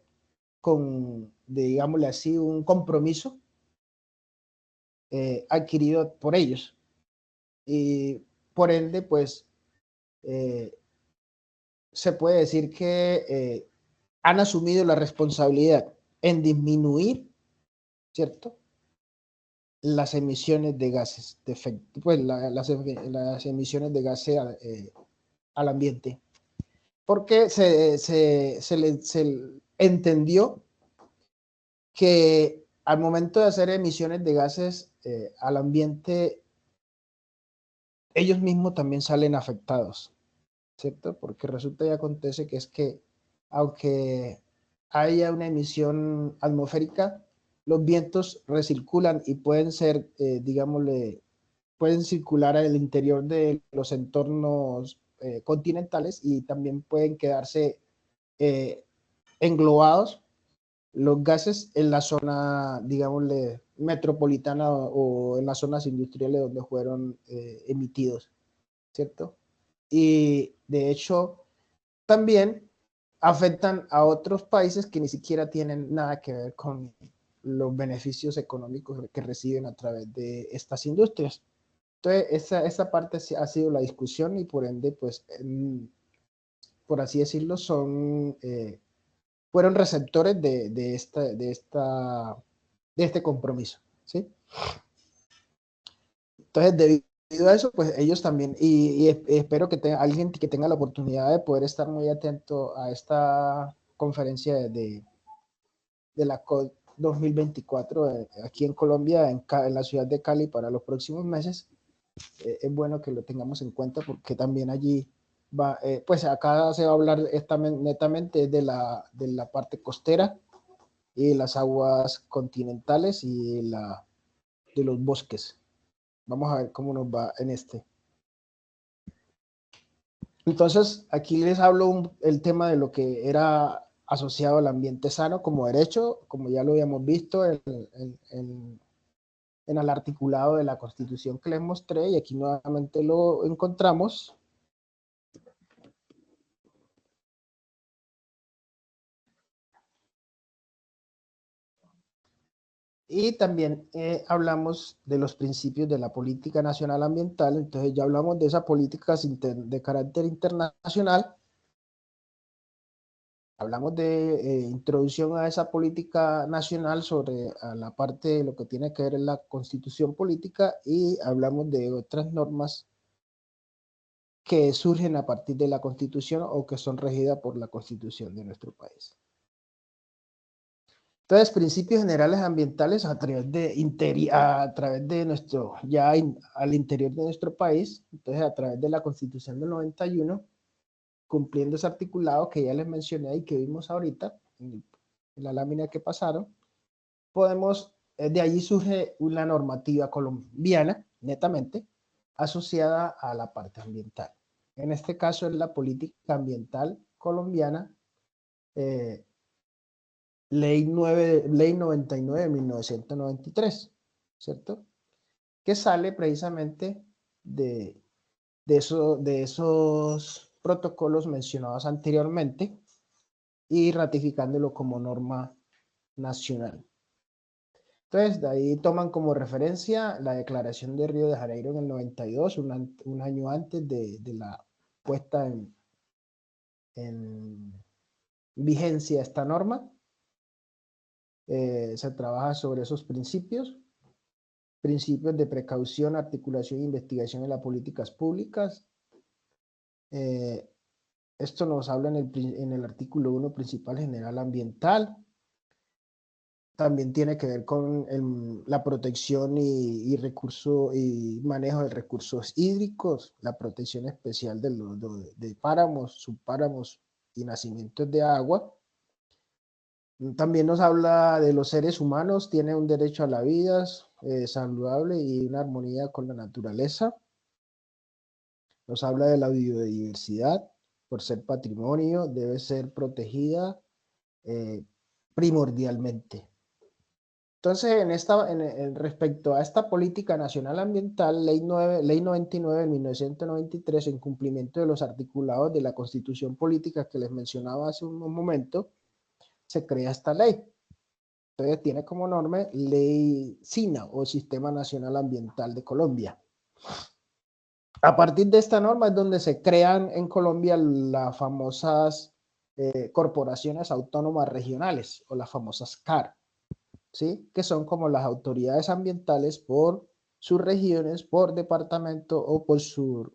digámosle así, un compromiso adquirido por ellos. Y por ende, pues, eh, se puede decir que han asumido la responsabilidad en disminuir, ¿cierto?, las emisiones de gases de efecto, pues las emisiones de gases al ambiente. Porque se entendió que al momento de hacer emisiones de gases al ambiente, ellos mismos también salen afectados, ¿cierto? Porque resulta y acontece que es que aunque haya una emisión atmosférica, los vientos recirculan y pueden ser, digámosle, pueden circular al interior de los entornos continentales, y también pueden quedarse eh, englobados los gases en la zona, digámosle, metropolitana o en las zonas industriales donde fueron emitidos, ¿cierto? Y de hecho, también afectan a otros países que ni siquiera tienen nada que ver con los beneficios económicos que reciben a través de estas industrias. Entonces, esa parte ha sido la discusión, y por ende, pues, por así decirlo, fueron receptores de este compromiso, ¿sí? Entonces, debido a eso, pues ellos también, y espero que tenga alguien que tenga la oportunidad de poder estar muy atento a esta conferencia de la COP 2024 aquí en Colombia, en la ciudad de Cali, para los próximos meses. Es bueno que lo tengamos en cuenta, porque también allí va, pues acá se va a hablar netamente de la parte costera y las aguas continentales y de los bosques. Vamos a ver cómo nos va en este. Entonces, aquí les hablo el tema de lo que era asociado al ambiente sano como derecho, como ya lo habíamos visto en el articulado de la Constitución que les mostré, y aquí nuevamente lo encontramos. Y también hablamos de los principios de la política nacional ambiental. Entonces ya hablamos de esas políticas de carácter internacional. Hablamos de introducción a esa política nacional sobre a la parte de lo que tiene que ver en la constitución política, y hablamos de otras normas que surgen a partir de la constitución o que son regidas por la constitución de nuestro país. Entonces, principios generales ambientales a través de nuestro, al interior de nuestro país. Entonces, a través de la Constitución del 91, cumpliendo ese articulado que ya les mencioné y que vimos ahorita en la lámina que pasaron, podemos, de allí surge una normativa colombiana, netamente, asociada a la parte ambiental. En este caso es la política ambiental colombiana, Ley 99 de 1993, ¿cierto? Que sale precisamente de esos protocolos mencionados anteriormente y ratificándolo como norma nacional. Entonces, de ahí toman como referencia la Declaración de Río de Janeiro en el 92, un año antes de la puesta en vigencia esta norma. Se trabaja sobre esos principios de precaución, articulación e investigación en las políticas públicas. Esto nos habla en el artículo 1 principal general ambiental. También tiene que ver con la protección y manejo de recursos hídricos, la protección especial de páramos, subpáramos y nacimientos de agua. También nos habla de los seres humanos, tiene un derecho a la vida saludable y una armonía con la naturaleza. Nos habla de la biodiversidad, por ser patrimonio, debe ser protegida primordialmente. Entonces, respecto a esta política nacional ambiental, Ley 99 de 1993, en cumplimiento de los articulados de la Constitución Política que les mencionaba hace un momento, se crea esta ley. Entonces, tiene como norma Ley SINA, o Sistema Nacional Ambiental de Colombia. A partir de esta norma es donde se crean en Colombia las famosas corporaciones autónomas regionales, o las famosas CAR. ¿Sí? Que son como las autoridades ambientales por sus regiones, por departamento o por sus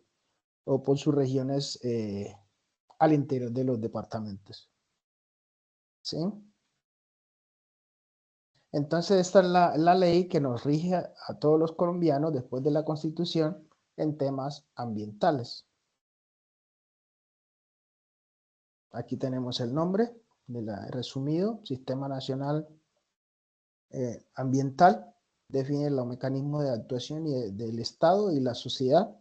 regiones al interior de los departamentos. ¿Sí? Entonces esta es la ley que nos rige a todos los colombianos después de la Constitución en temas ambientales. Aquí tenemos el nombre resumido, Sistema Nacional Ambiental. Define los mecanismos de actuación del Estado y la sociedad.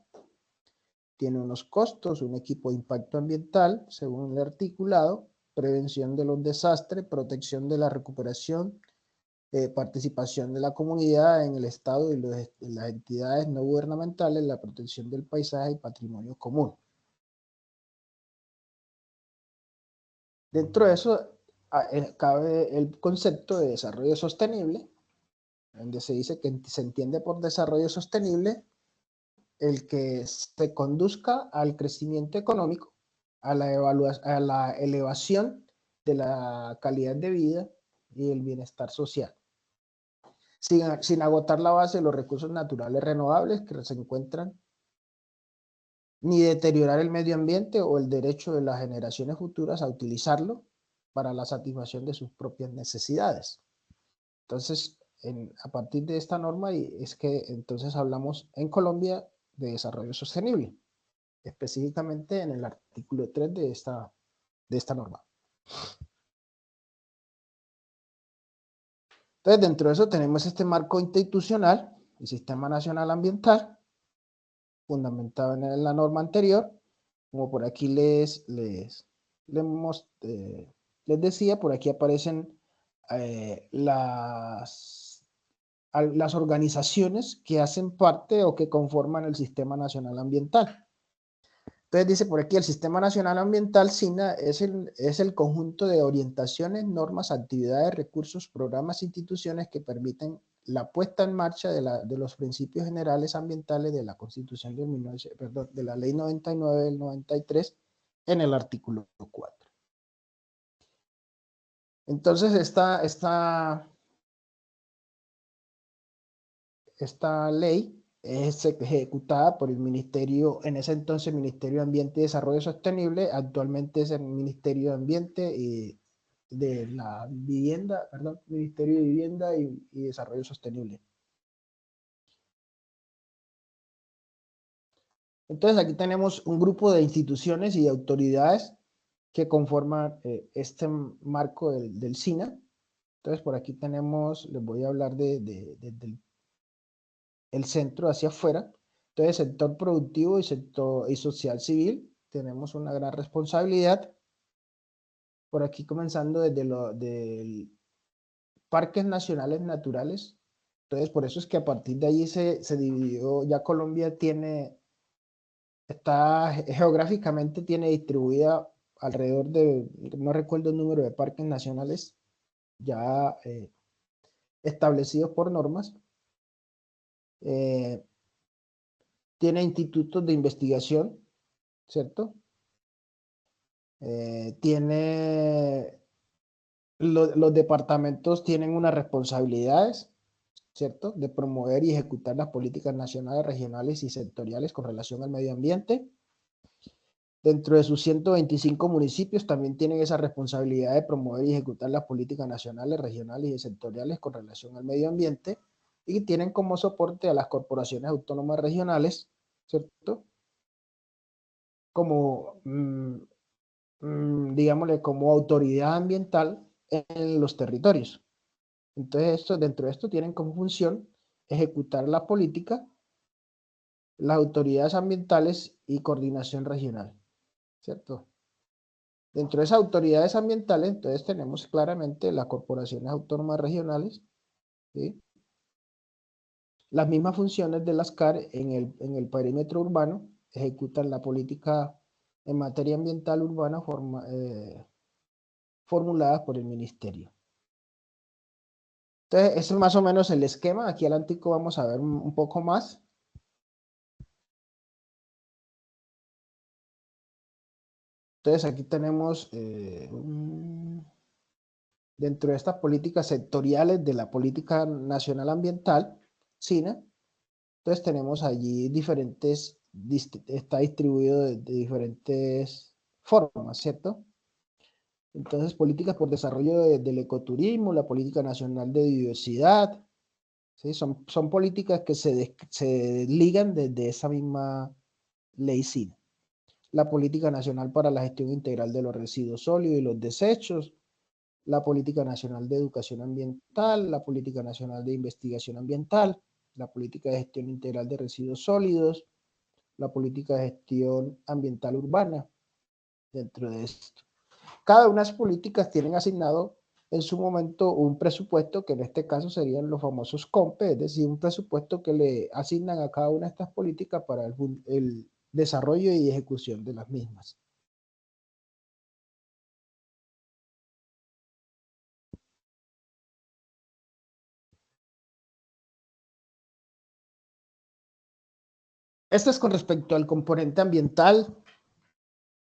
Tiene unos costos, un equipo de impacto ambiental, según el articulado, prevención de los desastres, protección de la recuperación, participación de la comunidad en el Estado y las entidades no gubernamentales, la protección del paisaje y patrimonio común. Dentro de eso cabe el concepto de desarrollo sostenible, donde se dice que se entiende por desarrollo sostenible el que se conduzca al crecimiento económico, a la elevación de la calidad de vida y el bienestar social, sin agotar la base de los recursos naturales renovables que se encuentran, ni deteriorar el medio ambiente o el derecho de las generaciones futuras a utilizarlo para la satisfacción de sus propias necesidades. Entonces, a partir de esta norma es que entonces hablamos en Colombia de desarrollo sostenible, específicamente en el artículo 3 de esta norma. Entonces, dentro de eso tenemos este marco institucional, el Sistema Nacional Ambiental, fundamentado en la norma anterior. Como por aquí les decía, por aquí aparecen las organizaciones que hacen parte o que conforman el Sistema Nacional Ambiental. Entonces dice por aquí, el Sistema Nacional Ambiental, SINA, es el conjunto de orientaciones, normas, actividades, recursos, programas e instituciones que permiten la puesta en marcha de los principios generales ambientales de la Constitución de la Ley 99 del 93 en el artículo 4. Entonces esta ley es ejecutada por el Ministerio, en ese entonces Ministerio de Ambiente y Desarrollo Sostenible, actualmente es el Ministerio de Ambiente y de la Vivienda, Ministerio de Vivienda y Desarrollo Sostenible. Entonces aquí tenemos un grupo de instituciones y autoridades que conforman este marco del SINA. Entonces por aquí tenemos, les voy a hablar del centro hacia afuera. Entonces, sector productivo y social civil, tenemos una gran responsabilidad. Por aquí comenzando desde parques nacionales naturales. Entonces, por eso es que a partir de allí se dividió, ya Colombia geográficamente tiene distribuida alrededor de, no recuerdo el número de parques nacionales ya establecidos por normas. Tiene institutos de investigación, ¿cierto? Los departamentos tienen unas responsabilidades, ¿cierto? De promover y ejecutar las políticas nacionales, regionales y sectoriales con relación al medio ambiente. Dentro de sus 125 municipios también tienen esa responsabilidad de promover y ejecutar las políticas nacionales, regionales y sectoriales con relación al medio ambiente, y tienen como soporte a las corporaciones autónomas regionales, ¿cierto? Como, digámosle, como autoridad ambiental en los territorios. Entonces, dentro de esto tienen como función ejecutar la política, las autoridades ambientales y coordinación regional, ¿cierto? Dentro de esas autoridades ambientales, entonces tenemos claramente las corporaciones autónomas regionales, ¿sí? Las mismas funciones de las CAR en el perímetro urbano, ejecutan la política en materia ambiental urbana formulada por el ministerio. Entonces, ese es más o menos el esquema. Aquí adelantico vamos a ver un poco más. Entonces, aquí tenemos dentro de estas políticas sectoriales de la Política Nacional Ambiental, SINA, entonces tenemos allí está distribuido de diferentes formas, ¿cierto? Entonces, políticas por desarrollo del ecoturismo, la política nacional de diversidad, ¿sí? Son políticas que se ligan desde esa misma ley SINA. La política nacional para la gestión integral de los residuos sólidos y los desechos, la política nacional de educación ambiental, la política nacional de investigación ambiental, la política de gestión integral de residuos sólidos, la política de gestión ambiental urbana, dentro de esto. Cada una de las políticas tienen asignado en su momento un presupuesto, que en este caso serían los famosos COMPE, es decir, un presupuesto que le asignan a cada una de estas políticas para el desarrollo y ejecución de las mismas. Esto es con respecto al componente ambiental.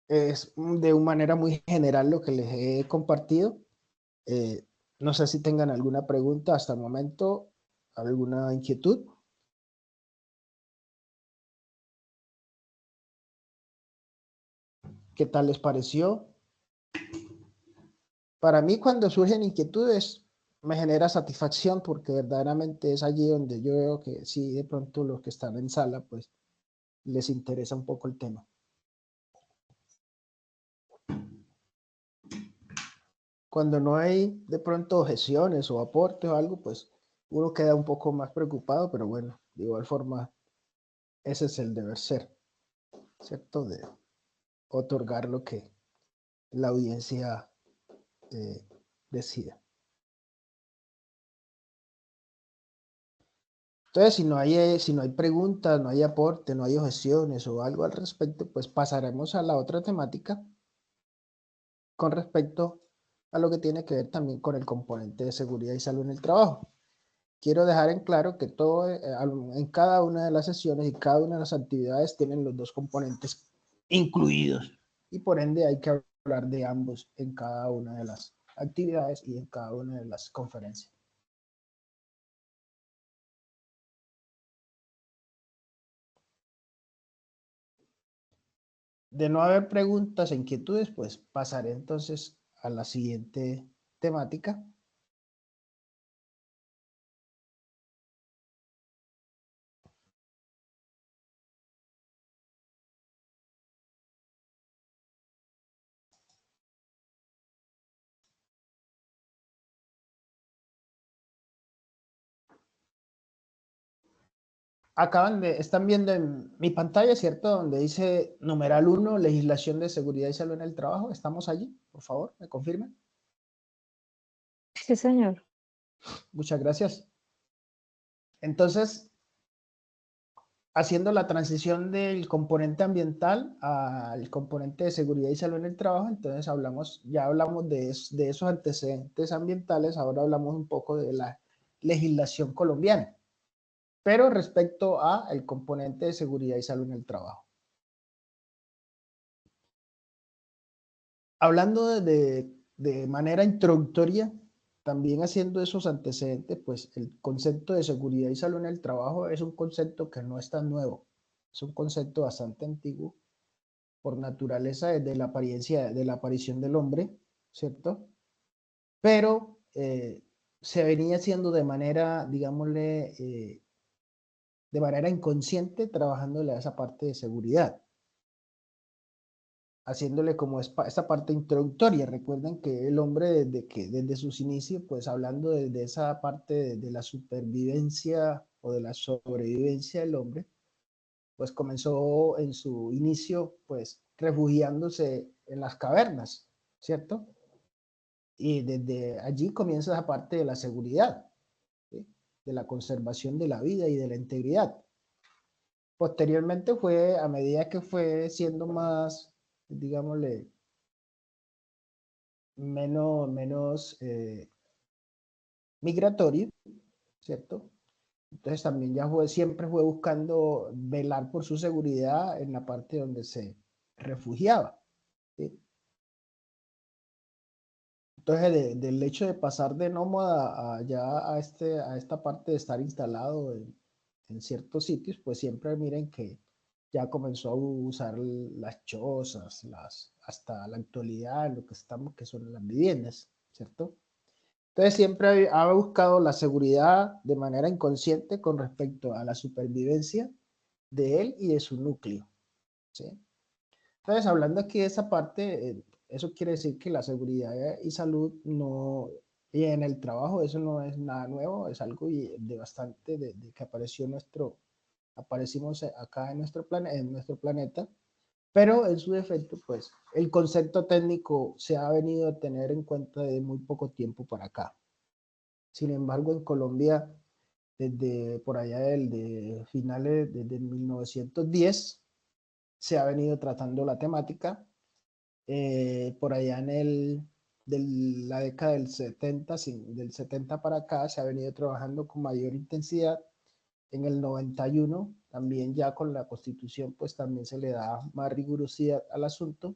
Es de una manera muy general lo que les he compartido. No sé si tengan alguna pregunta hasta el momento, alguna inquietud. ¿Qué tal les pareció? Para mí, cuando surgen inquietudes, me genera satisfacción porque verdaderamente es allí donde yo veo que sí, de pronto los que están en sala, pues les interesa un poco el tema. Cuando no hay de pronto objeciones o aportes o algo, pues uno queda un poco más preocupado, pero bueno, de igual forma, ese es el deber ser, ¿cierto? De otorgar lo que la audiencia decida. Entonces, si no hay preguntas, no hay aporte, no hay objeciones o algo al respecto, pues pasaremos a la otra temática con respecto a lo que tiene que ver también con el componente de seguridad y salud en el trabajo. Quiero dejar en claro que en cada una de las sesiones y cada una de las actividades tienen los dos componentes incluidos y por ende hay que hablar de ambos en cada una de las actividades y en cada una de las conferencias. De no haber preguntas e inquietudes, pues pasaré entonces a la siguiente temática. Están viendo en mi pantalla, ¿cierto? Donde dice numeral 1, legislación de seguridad y salud en el trabajo. ¿Estamos allí? Por favor, ¿me confirman? Sí, señor. Muchas gracias. Entonces, haciendo la transición del componente ambiental al componente de seguridad y salud en el trabajo, entonces ya hablamos de esos antecedentes ambientales, ahora hablamos un poco de la legislación colombiana, pero respecto a el componente de seguridad y salud en el trabajo. Hablando de manera introductoria, también haciendo esos antecedentes, pues el concepto de seguridad y salud en el trabajo es un concepto que no es tan nuevo, es un concepto bastante antiguo por naturaleza desde la apariencia, de la aparición del hombre, ¿cierto? Pero se venía haciendo de manera, digámosle, de manera inconsciente, trabajándole a esa parte de seguridad, haciéndole como esta parte introductoria. Recuerden que el hombre desde sus inicios, pues hablando de esa parte de la supervivencia o de la sobrevivencia del hombre, pues comenzó en su inicio, pues refugiándose en las cavernas, ¿cierto? Y desde allí comienza esa parte de la seguridad, ¿sí? De la conservación de la vida y de la integridad. Posteriormente fue, a medida que fue siendo más, digámosle, menos migratorio, ¿cierto? Entonces también siempre fue buscando velar por su seguridad en la parte donde se refugiaba, ¿sí? Entonces, del hecho de pasar de nómada a esta parte de estar instalado en ciertos sitios, pues siempre miren que ya comenzó a usar las chozas, hasta la actualidad, lo que estamos, que son las viviendas, ¿cierto? Entonces siempre ha buscado la seguridad de manera inconsciente con respecto a la supervivencia de él y de su núcleo, ¿sí? Entonces, hablando aquí de esa parte, eso quiere decir que la seguridad y salud no, y en el trabajo, eso no es nada nuevo, es algo de bastante, de que aparecimos acá en nuestro planeta, pero en su defecto, pues, el concepto técnico se ha venido a tener en cuenta de muy poco tiempo para acá. Sin embargo, en Colombia, desde por allá de finales, desde 1910, se ha venido tratando la temática por allá de la década del 70, del 70 para acá, se ha venido trabajando con mayor intensidad. En el 91, también ya con la Constitución, pues también se le da más rigurosidad al asunto.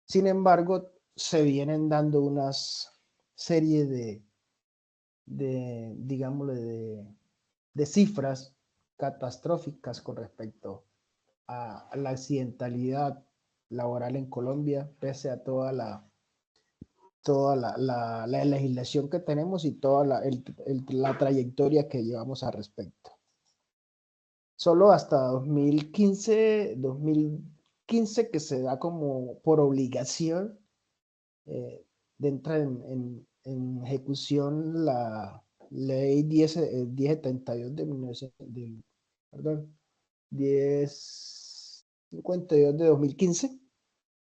Sin embargo, se vienen dando unas serie digámosle, de cifras catastróficas con respecto a la accidentalidad laboral en Colombia, pese a toda la legislación que tenemos y toda la trayectoria que llevamos al respecto. Solo hasta 2015 que se da como por obligación de entrar en ejecución la ley 1072 de 1900, perdón, 1052 de 2015,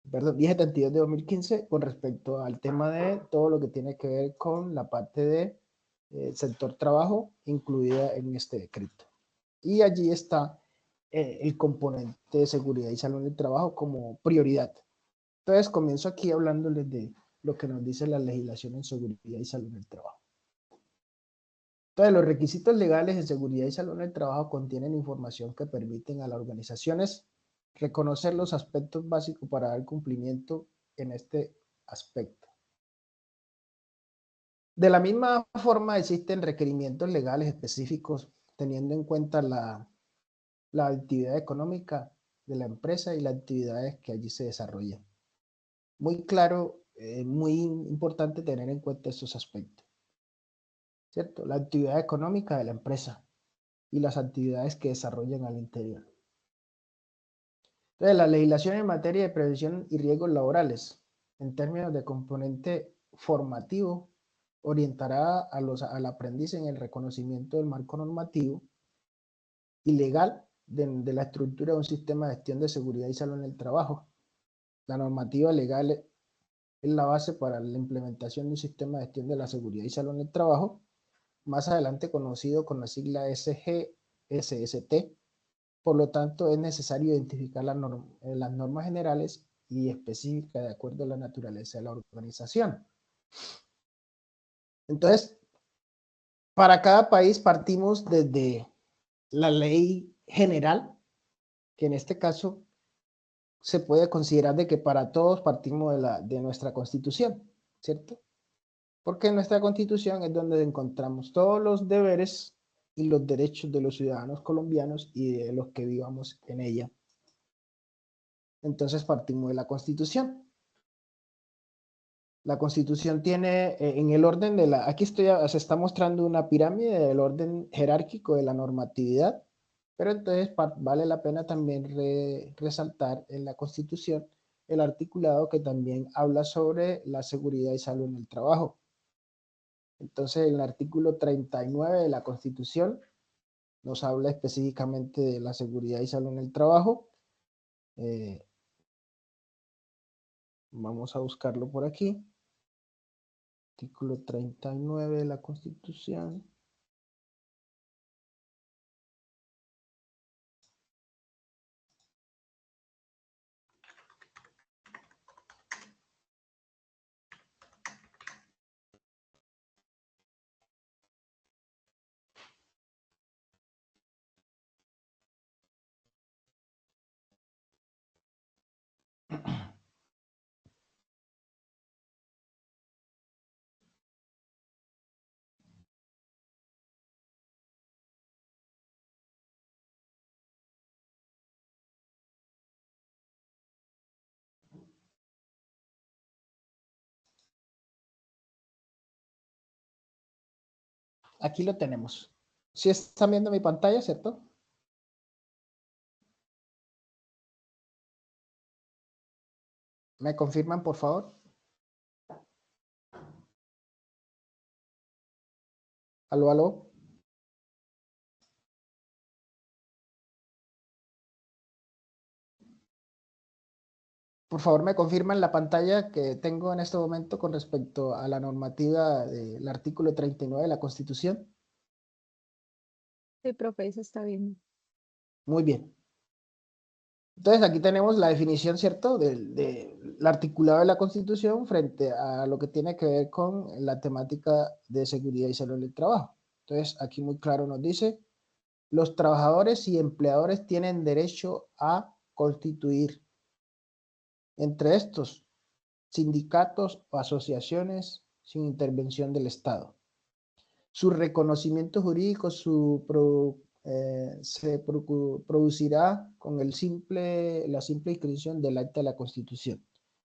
perdón, 1072 de 2015 con respecto al tema de todo lo que tiene que ver con la parte de sector trabajo incluida en este decreto. Y allí está el componente de seguridad y salud en el trabajo como prioridad. Entonces comienzo aquí hablándoles de lo que nos dice la legislación en seguridad y salud en el trabajo. Entonces, los requisitos legales de seguridad y salud en el trabajo contienen información que permiten a las organizaciones reconocer los aspectos básicos para dar cumplimiento en este aspecto. De la misma forma, existen requerimientos legales específicos teniendo en cuenta la actividad económica de la empresa y las actividades que allí se desarrollan. Muy claro, muy importante tener en cuenta estos aspectos, ¿cierto? La actividad económica de la empresa y las actividades que desarrollan al interior. Entonces, la legislación en materia de prevención y riesgos laborales, en términos de componente formativo, orientará al aprendiz en el reconocimiento del marco normativo y legal de la estructura de un sistema de gestión de seguridad y salud en el trabajo. La normativa legal es la base para la implementación de un sistema de gestión de la seguridad y salud en el trabajo, más adelante conocido con la sigla SGSST. Por lo tanto, es necesario identificar las normas generales y específicas de acuerdo a la naturaleza de la organización. Entonces, para cada país partimos desde la ley general, que en este caso se puede considerar de que para todos partimos de nuestra Constitución, ¿cierto? Porque en nuestra Constitución es donde encontramos todos los deberes y los derechos de los ciudadanos colombianos y de los que vivamos en ella. Entonces partimos de la Constitución. La Constitución tiene en el orden de la, aquí se está mostrando una pirámide del orden jerárquico de la normatividad, pero entonces vale la pena también resaltar en la Constitución el articulado que también habla sobre la seguridad y salud en el trabajo. Entonces, el artículo 39 de la Constitución nos habla específicamente de la seguridad y salud en el trabajo. Vamos a buscarlo por aquí. Artículo 39 de la Constitución. Aquí lo tenemos. ¿Sí están viendo mi pantalla, cierto? ¿Me confirman, por favor? ¿Aló, aló? Por favor, me confirman la pantalla que tengo en este momento con respecto a la normativa del artículo 39 de la Constitución. Sí, profe, eso está bien. Muy bien. Entonces, aquí tenemos la definición, ¿cierto?, del articulado de la Constitución frente a lo que tiene que ver con la temática de seguridad y salud en el trabajo. Entonces, aquí muy claro nos dice, los trabajadores y empleadores tienen derecho a constituir, entre estos, sindicatos o asociaciones sin intervención del Estado. Su reconocimiento jurídico producirá con la simple inscripción del acta de la Constitución.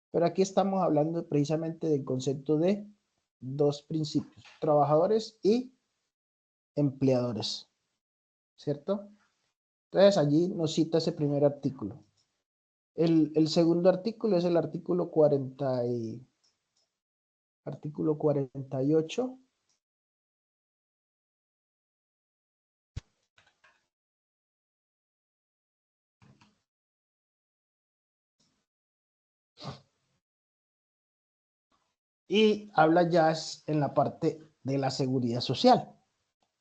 Pero aquí estamos hablando precisamente del concepto de dos principios, trabajadores y empleadores, ¿cierto? Entonces allí nos cita ese primer artículo. El segundo artículo es el artículo 48. Y habla ya en la parte de la seguridad social.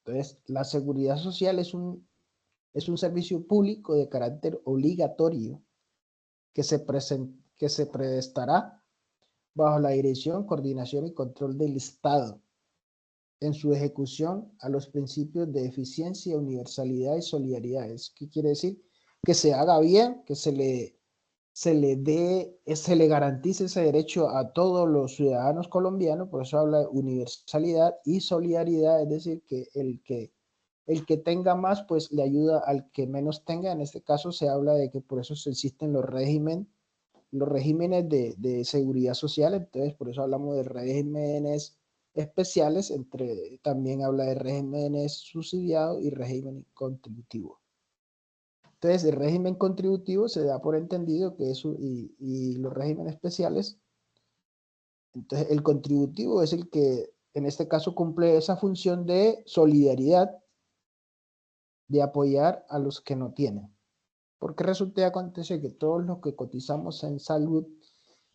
Entonces, la seguridad social es un servicio público de carácter obligatorio que se prestará bajo la dirección, coordinación y control del Estado en su ejecución a los principios de eficiencia, universalidad y solidaridad. ¿Qué quiere decir? Que se haga bien, que se le garantice ese derecho a todos los ciudadanos colombianos, por eso habla de universalidad y solidaridad, es decir, que el que tenga más, pues le ayuda al que menos tenga. En este caso se habla de que por eso existen los regímenes de seguridad social, entonces por eso hablamos de regímenes especiales, también habla de regímenes subsidiados y régimen contributivo. Entonces, el régimen contributivo se da por entendido que eso y los regímenes especiales. Entonces, el contributivo es el que en este caso cumple esa función de solidaridad, de apoyar a los que no tienen. Porque resulta y acontece que todos los que cotizamos en salud,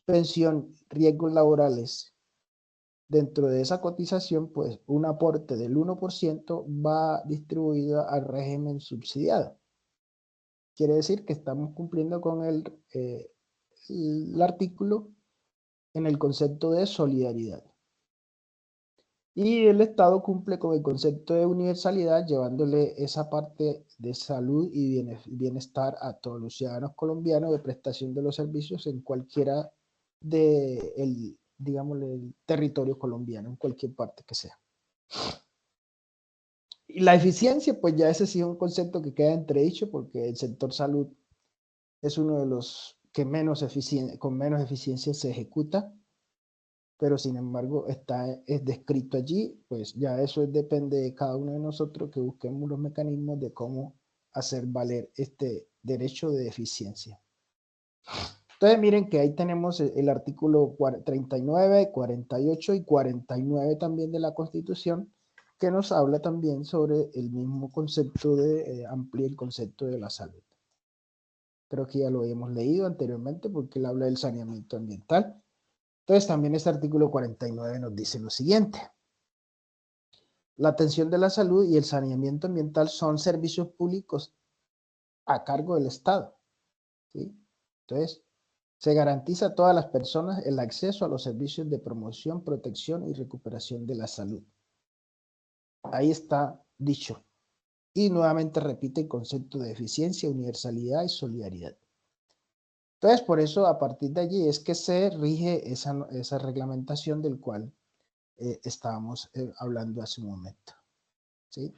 pensión, riesgos laborales dentro de esa cotización, pues un aporte del 1% va distribuido al régimen subsidiado. Quiere decir que estamos cumpliendo con el artículo en el concepto de solidaridad. Y el Estado cumple con el concepto de universalidad, llevándole esa parte de salud y bienestar a todos los ciudadanos colombianos de prestación de los servicios en cualquiera de digámosle, el territorio colombiano, en cualquier parte que sea. Y la eficiencia, pues ya ese sí es un concepto que queda entredicho porque el sector salud es uno de los que con menos eficiencia se ejecuta, pero sin embargo es descrito allí, pues ya eso depende de cada uno de nosotros que busquemos los mecanismos de cómo hacer valer este derecho de eficiencia. Entonces miren que ahí tenemos el artículo 39, 48 y 49 también de la Constitución, que nos habla también sobre el mismo concepto de ampliar el concepto de la salud. Creo que ya lo habíamos leído anteriormente porque él habla del saneamiento ambiental. Entonces también este artículo 49 nos dice lo siguiente. La atención de la salud y el saneamiento ambiental son servicios públicos a cargo del Estado, ¿sí? Entonces, se garantiza a todas las personas el acceso a los servicios de promoción, protección y recuperación de la salud. Ahí está dicho. Y nuevamente repite el concepto de eficiencia, universalidad y solidaridad. Entonces, por eso, a partir de allí es que se rige esa reglamentación del cual estábamos hablando hace un momento, ¿sí?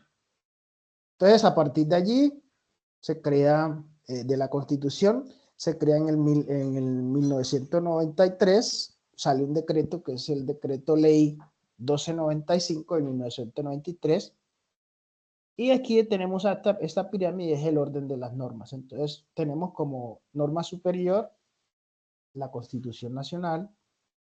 Entonces, a partir de allí, se crea, de la Constitución, se crea en el 1993, sale un decreto que es el Decreto Ley 1295 de 1993, y aquí tenemos esta pirámide, es el orden de las normas. Entonces, tenemos como norma superior la Constitución Nacional,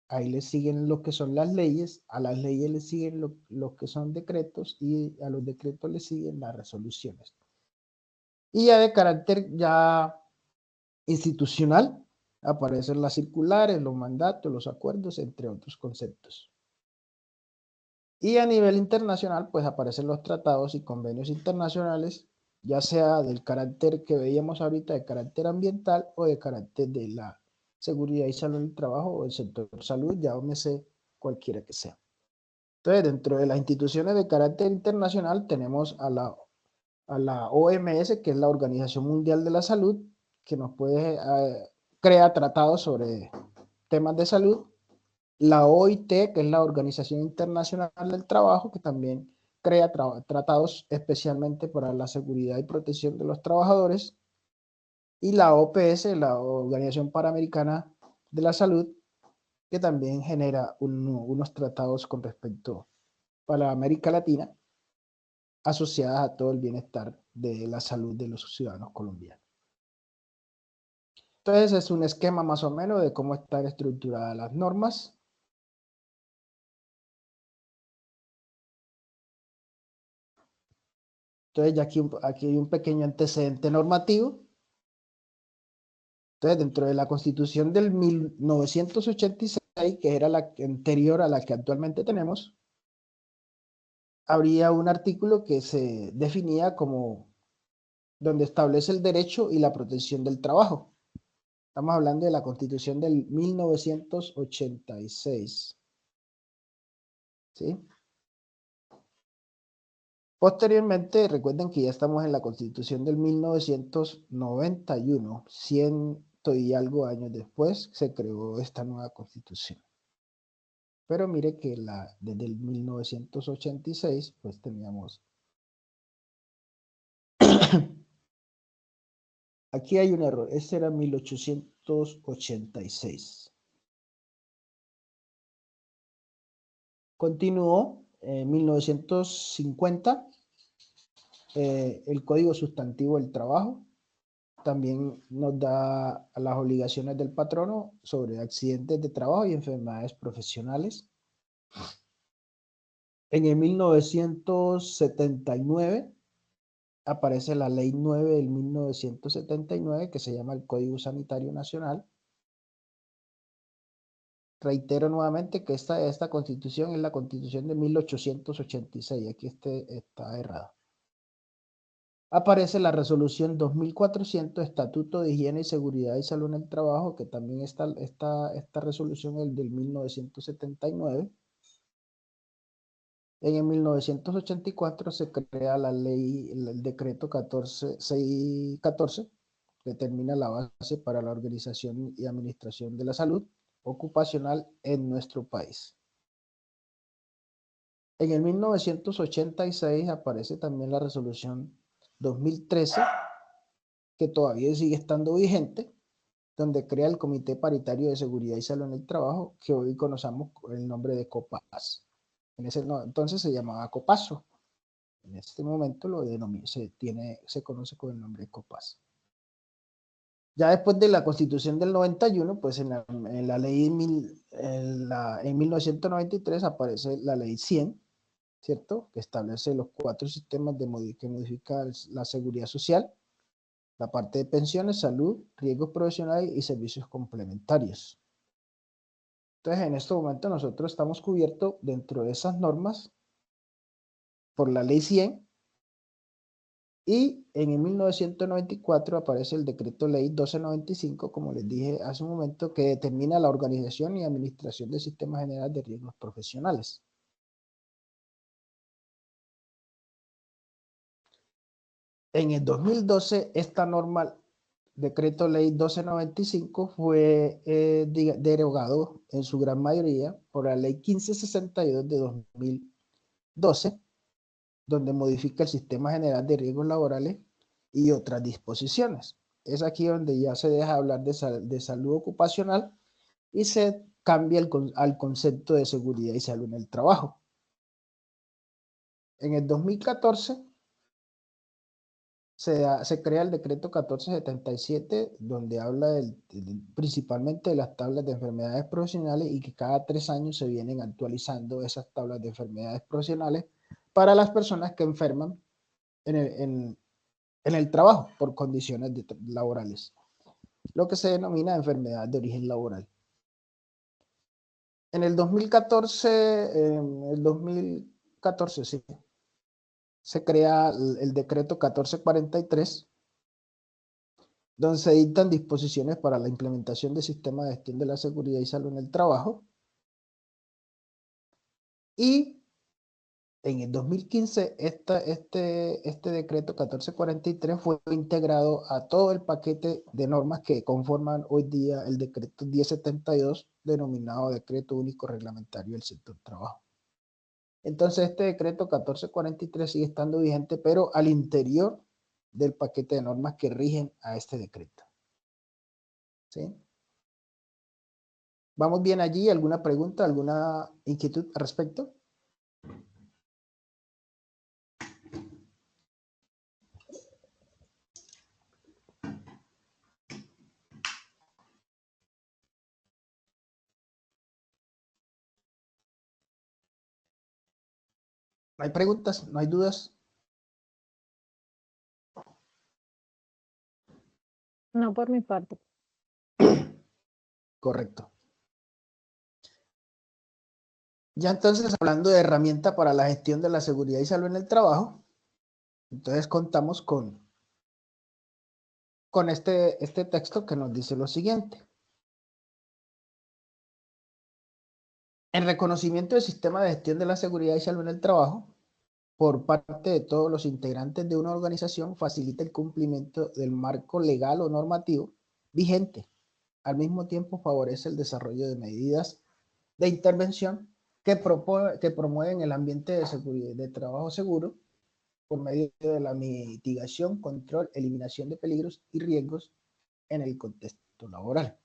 ahí le siguen lo que son las leyes, a las leyes le siguen lo que son decretos y a los decretos le siguen las resoluciones. Y ya de carácter ya institucional aparecen las circulares, los mandatos, los acuerdos, entre otros conceptos. Y a nivel internacional, pues aparecen los tratados y convenios internacionales, ya sea del carácter que veíamos ahorita, de carácter ambiental o de carácter de la seguridad y salud del trabajo o el sector salud, llámese cualquiera que sea. Entonces, dentro de las instituciones de carácter internacional tenemos a la OMS, que es la Organización Mundial de la Salud, que nos crea tratados sobre temas de salud. La OIT, que es la Organización Internacional del Trabajo, que también crea tratados especialmente para la seguridad y protección de los trabajadores. Y la OPS, la Organización Panamericana de la Salud, que también genera unos tratados con respecto para América Latina, asociadas a todo el bienestar de la salud de los ciudadanos colombianos. Entonces es un esquema más o menos de cómo están estructuradas las normas. Entonces ya aquí hay un pequeño antecedente normativo. Entonces dentro de la Constitución del 1986, que era la anterior a la que actualmente tenemos, habría un artículo que se definía como donde establece el derecho y la protección del trabajo. Estamos hablando de la Constitución del 1986. ¿Sí? Posteriormente, recuerden que ya estamos en la Constitución del 1991, 100 y algo años después se creó esta nueva Constitución. Pero mire que desde el 1986, pues teníamos... Aquí hay un error, este era 1886. Continuó en 1950 el Código Sustantivo del Trabajo. También nos da las obligaciones del patrono sobre accidentes de trabajo y enfermedades profesionales. En el 1979 aparece la Ley 9 del 1979 que se llama el Código Sanitario Nacional. Reitero nuevamente que esta constitución es la constitución de 1886. Aquí está errada. Aparece la resolución 2400, Estatuto de Higiene y Seguridad y Salud en el Trabajo, que también esta resolución es del 1979. En el 1984 se crea la ley, el decreto 614, que determina la base para la organización y administración de la salud ocupacional en nuestro país. En el 1986 aparece también la resolución 2013, que todavía sigue estando vigente, donde crea el Comité Paritario de Seguridad y Salud en el Trabajo, que hoy conocemos con el nombre de COPAS. Entonces se llamaba COPASO. En este momento se conoce con el nombre de COPAS. Ya después de la Constitución del 91, pues en la ley en 1993 aparece la ley 100, ¿cierto? Que establece los 4 sistemas que modifica la seguridad social, la parte de pensiones, salud, riesgos profesionales y servicios complementarios. Entonces, en este momento nosotros estamos cubiertos dentro de esas normas por la ley 100, y en el 1994 aparece el decreto ley 1295, como les dije hace un momento, que determina la organización y administración del Sistema General de Riesgos Profesionales. En el 2012, esta norma, decreto ley 1295, fue derogado en su gran mayoría por la ley 1562 de 2012, donde modifica el Sistema General de Riesgos Laborales y otras disposiciones. Es aquí donde ya se deja hablar de salud ocupacional y se cambia al concepto de seguridad y salud en el trabajo. En el 2014 se crea el decreto 1477, donde habla principalmente de las tablas de enfermedades profesionales, y que cada 3 años se vienen actualizando esas tablas de enfermedades profesionales para las personas que enferman en el trabajo por condiciones laborales, lo que se denomina enfermedad de origen laboral. En el 2014 sí, se crea el decreto 1443, donde se dictan disposiciones para la implementación del sistema de gestión de la seguridad y salud en el trabajo. Y en el 2015, este decreto 1443 fue integrado a todo el paquete de normas que conforman hoy día el decreto 1072, denominado Decreto Único Reglamentario del Sector Trabajo. Entonces, este decreto 1443 sigue estando vigente, pero al interior del paquete de normas que rigen a este decreto. ¿Sí? ¿Vamos bien allí? ¿Alguna pregunta, alguna inquietud al respecto? ¿No hay preguntas? ¿No hay dudas? No por mi parte. Correcto. Ya entonces, hablando de herramienta para la gestión de la seguridad y salud en el trabajo, entonces contamos con este texto que nos dice lo siguiente. En reconocimiento del sistema de gestión de la seguridad y salud en el trabajo, por parte de todos los integrantes de una organización, facilita el cumplimiento del marco legal o normativo vigente. Al mismo tiempo, favorece el desarrollo de medidas de intervención que promueven el ambiente de seguridad de trabajo seguro por medio de la mitigación, control, eliminación de peligros y riesgos en el contexto laboral.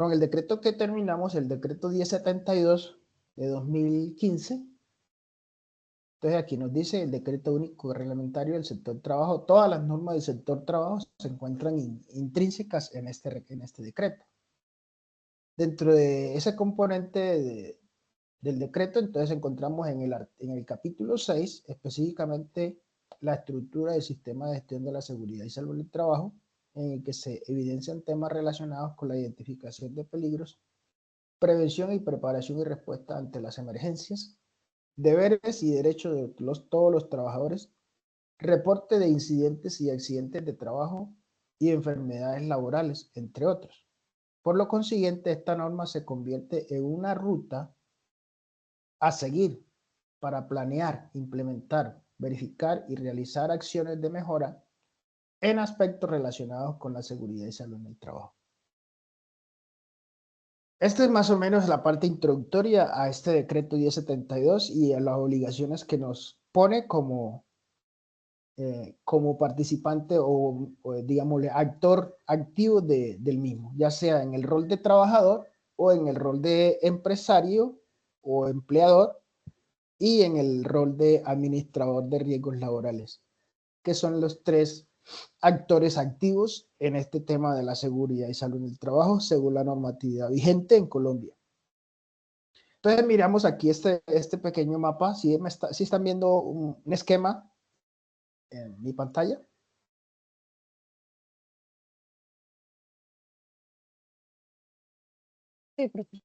Con el decreto que terminamos, el decreto 1072 de 2015, entonces aquí nos dice el decreto único reglamentario del sector trabajo. Todas las normas del sector trabajo se encuentran intrínsecas en este decreto. Dentro de ese componente del decreto, entonces encontramos en el capítulo 6 específicamente la estructura del sistema de gestión de la seguridad y salud del trabajo en el que se evidencian temas relacionados con la identificación de peligros, prevención y preparación y respuesta ante las emergencias, deberes y derechos de todos los trabajadores, reporte de incidentes y accidentes de trabajo y enfermedades laborales, entre otros. Por lo consiguiente, esta norma se convierte en una ruta a seguir para planear, implementar, verificar y realizar acciones de mejora en aspectos relacionados con la seguridad y salud en el trabajo. Esta es más o menos la parte introductoria a este decreto 1072 y a las obligaciones que nos pone como participante o digámosle, actor activo del mismo, ya sea en el rol de trabajador o en el rol de empresario o empleador y en el rol de administrador de riesgos laborales, que son los tres actores activos en este tema de la seguridad y salud en el trabajo según la normatividad vigente en Colombia. Entonces miramos aquí este pequeño mapa, si están viendo un esquema en mi pantalla. Sí, profe.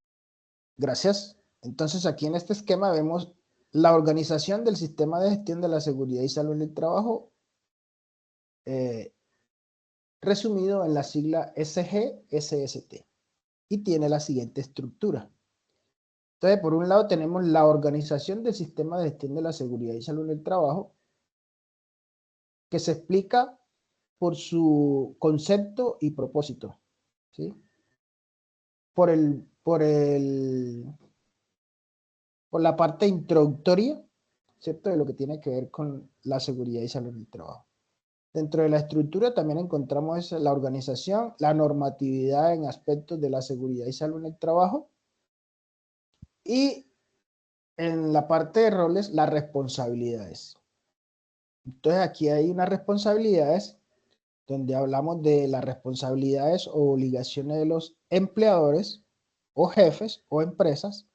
Gracias. Entonces aquí en este esquema vemos la organización del sistema de gestión de la seguridad y salud en el trabajo, resumido en la sigla SGSST, y tiene la siguiente estructura. Entonces, por un lado tenemos la organización del sistema de gestión de la seguridad y salud en el trabajo, que se explica por su concepto y propósito, ¿sí? Por la parte introductoria, ¿cierto? De lo que tiene que ver con la seguridad y salud en el trabajo. Dentro de la estructura también encontramos la organización, la normatividad en aspectos de la seguridad y salud en el trabajo, y en la parte de roles, las responsabilidades. Entonces aquí hay unas responsabilidades donde hablamos de las responsabilidades o obligaciones de los empleadores o jefes o empresas,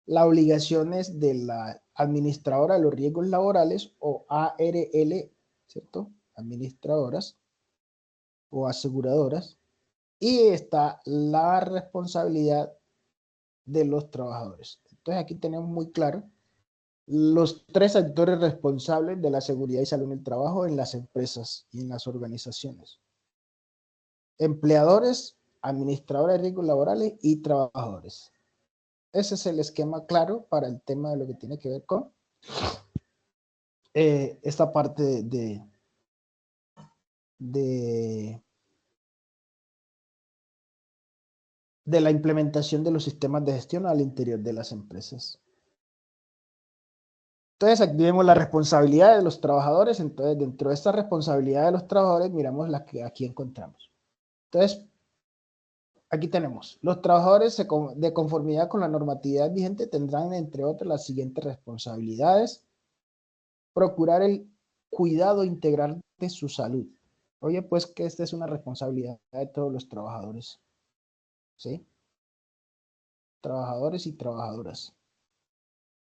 las obligaciones de la administradora de los riesgos laborales o ARL, ¿cierto? Administradoras o aseguradoras, y está la responsabilidad de los trabajadores. Entonces aquí tenemos muy claro los tres actores responsables de la seguridad y salud en el trabajo en las empresas y en las organizaciones: empleadores, administradores de riesgos laborales y trabajadores. Ese es el esquema claro para el tema de lo que tiene que ver con esta parte de la implementación de los sistemas de gestión al interior de las empresas. Entonces, aquí vemos la responsabilidad de los trabajadores. Entonces, dentro de esta responsabilidad de los trabajadores, miramos la que aquí encontramos. Entonces, aquí tenemos, los trabajadores de conformidad con la normatividad vigente tendrán, entre otras, las siguientes responsabilidades: procurar el cuidado integral de su salud. Oye, pues que esta es una responsabilidad de todos los trabajadores, ¿sí? Trabajadores y trabajadoras.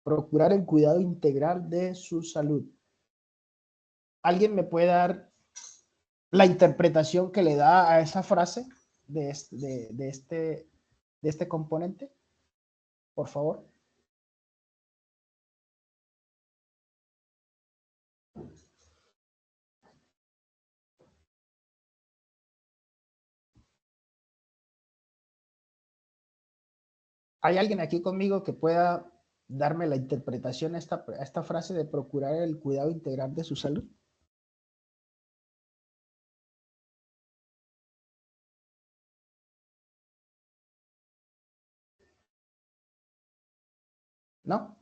Procurar el cuidado integral de su salud. ¿Alguien me puede dar la interpretación que le da a esa frase de este componente? Por favor. ¿Hay alguien aquí conmigo que pueda darme la interpretación a esta frase de procurar el cuidado integral de su salud? ¿No?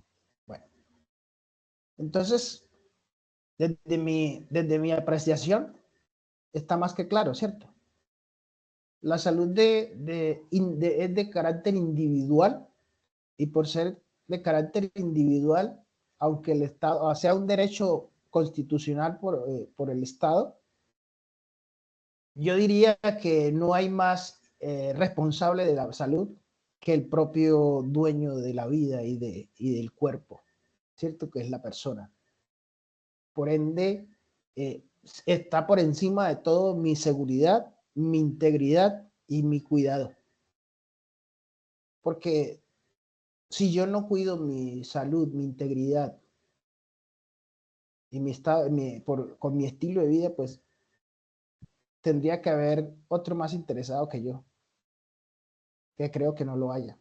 Bueno, entonces, desde mi apreciación, está más que claro, ¿cierto? La salud es de carácter individual, y por ser de carácter individual, aunque el Estado sea un derecho constitucional por el Estado, yo diría que no hay más responsable de la salud que el propio dueño de la vida y del cuerpo, ¿cierto? Que es la persona. Por ende, está por encima de todo mi seguridad, mi integridad y mi cuidado. Porque si yo no cuido mi salud, mi integridad y mi estado, con mi estilo de vida, pues tendría que haber otro más interesado que yo, que creo que no lo haya,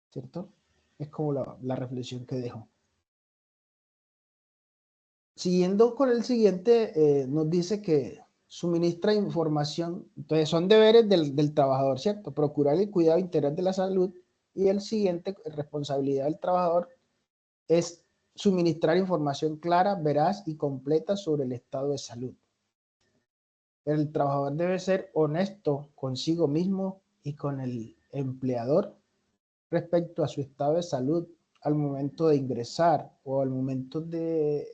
¿cierto? Es como la reflexión que dejo. Siguiendo con el siguiente, nos dice que suministra información, entonces son deberes del trabajador, ¿cierto? Procurar el cuidado integral de la salud, y el siguiente, responsabilidad del trabajador, es suministrar información clara, veraz y completa sobre el estado de salud. El trabajador debe ser honesto consigo mismo y con el empleador respecto a su estado de salud al momento de ingresar o al momento de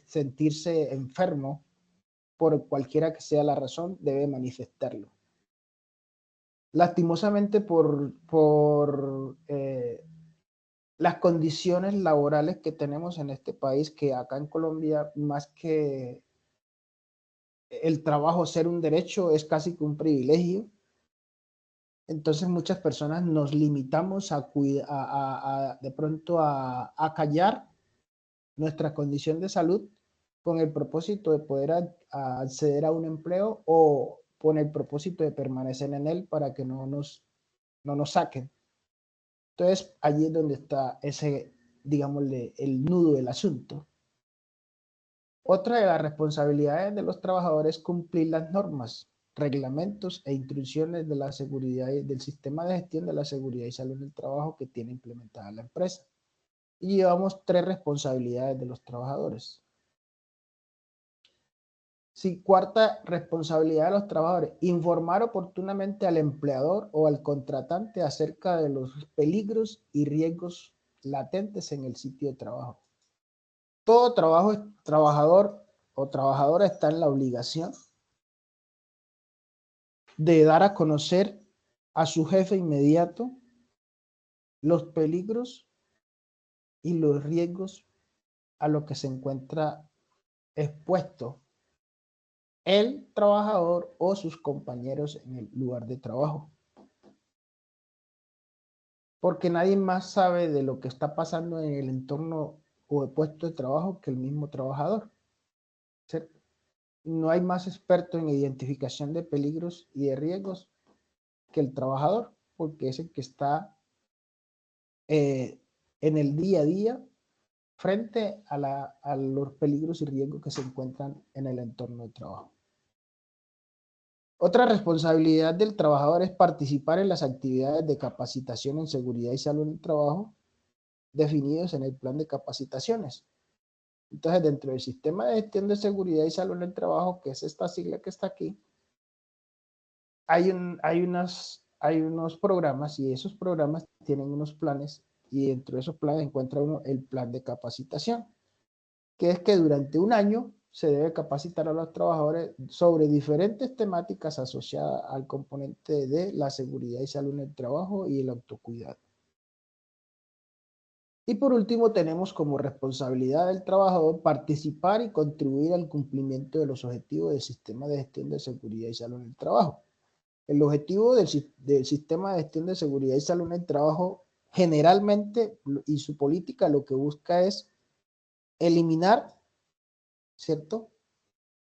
sentirse enfermo, por cualquiera que sea la razón, debe manifestarlo. Lastimosamente por las condiciones laborales que tenemos en este país, que acá en Colombia, más que el trabajo ser un derecho, es casi que un privilegio. Entonces muchas personas nos limitamos de pronto a callar nuestra condición de salud con el propósito de poder acceder a un empleo, o con el propósito de permanecer en él para que no nos saquen. Entonces allí es donde está ese, digámosle, el nudo del asunto. Otra de las responsabilidades de los trabajadores es cumplir las normas, reglamentos e instrucciones de la seguridad y del sistema de gestión de la seguridad y salud en el trabajo que tiene implementada la empresa. Y llevamos 3 responsabilidades de los trabajadores. Sí, cuarta responsabilidad de los trabajadores: informar oportunamente al empleador o al contratante acerca de los peligros y riesgos latentes en el sitio de trabajo. Todo trabajador o trabajadora está en la obligación de dar a conocer a su jefe inmediato los peligros y los riesgos a los que se encuentra expuesto el trabajador o sus compañeros en el lugar de trabajo. Porque nadie más sabe de lo que está pasando en el entorno o el puesto de trabajo que el mismo trabajador, ¿cierto? No hay más experto en identificación de peligros y de riesgos que el trabajador, porque es el que está en el día a día frente a los peligros y riesgos que se encuentran en el entorno de trabajo. Otra responsabilidad del trabajador es participar en las actividades de capacitación en seguridad y salud en el trabajo definidos en el plan de capacitaciones. Entonces, dentro del sistema de gestión de seguridad y salud en el trabajo, que es esta sigla que está aquí, hay unos programas, y esos programas tienen unos planes, y dentro de esos planes encuentra uno el plan de capacitación, que es que durante un año se debe capacitar a los trabajadores sobre diferentes temáticas asociadas al componente de la seguridad y salud en el trabajo y el autocuidado. Y por último, tenemos como responsabilidad del trabajador participar y contribuir al cumplimiento de los objetivos del sistema de gestión de seguridad y salud en el trabajo. El objetivo del sistema de gestión de seguridad y salud en el trabajo, generalmente, y su política, lo que busca es eliminar, ¿cierto?,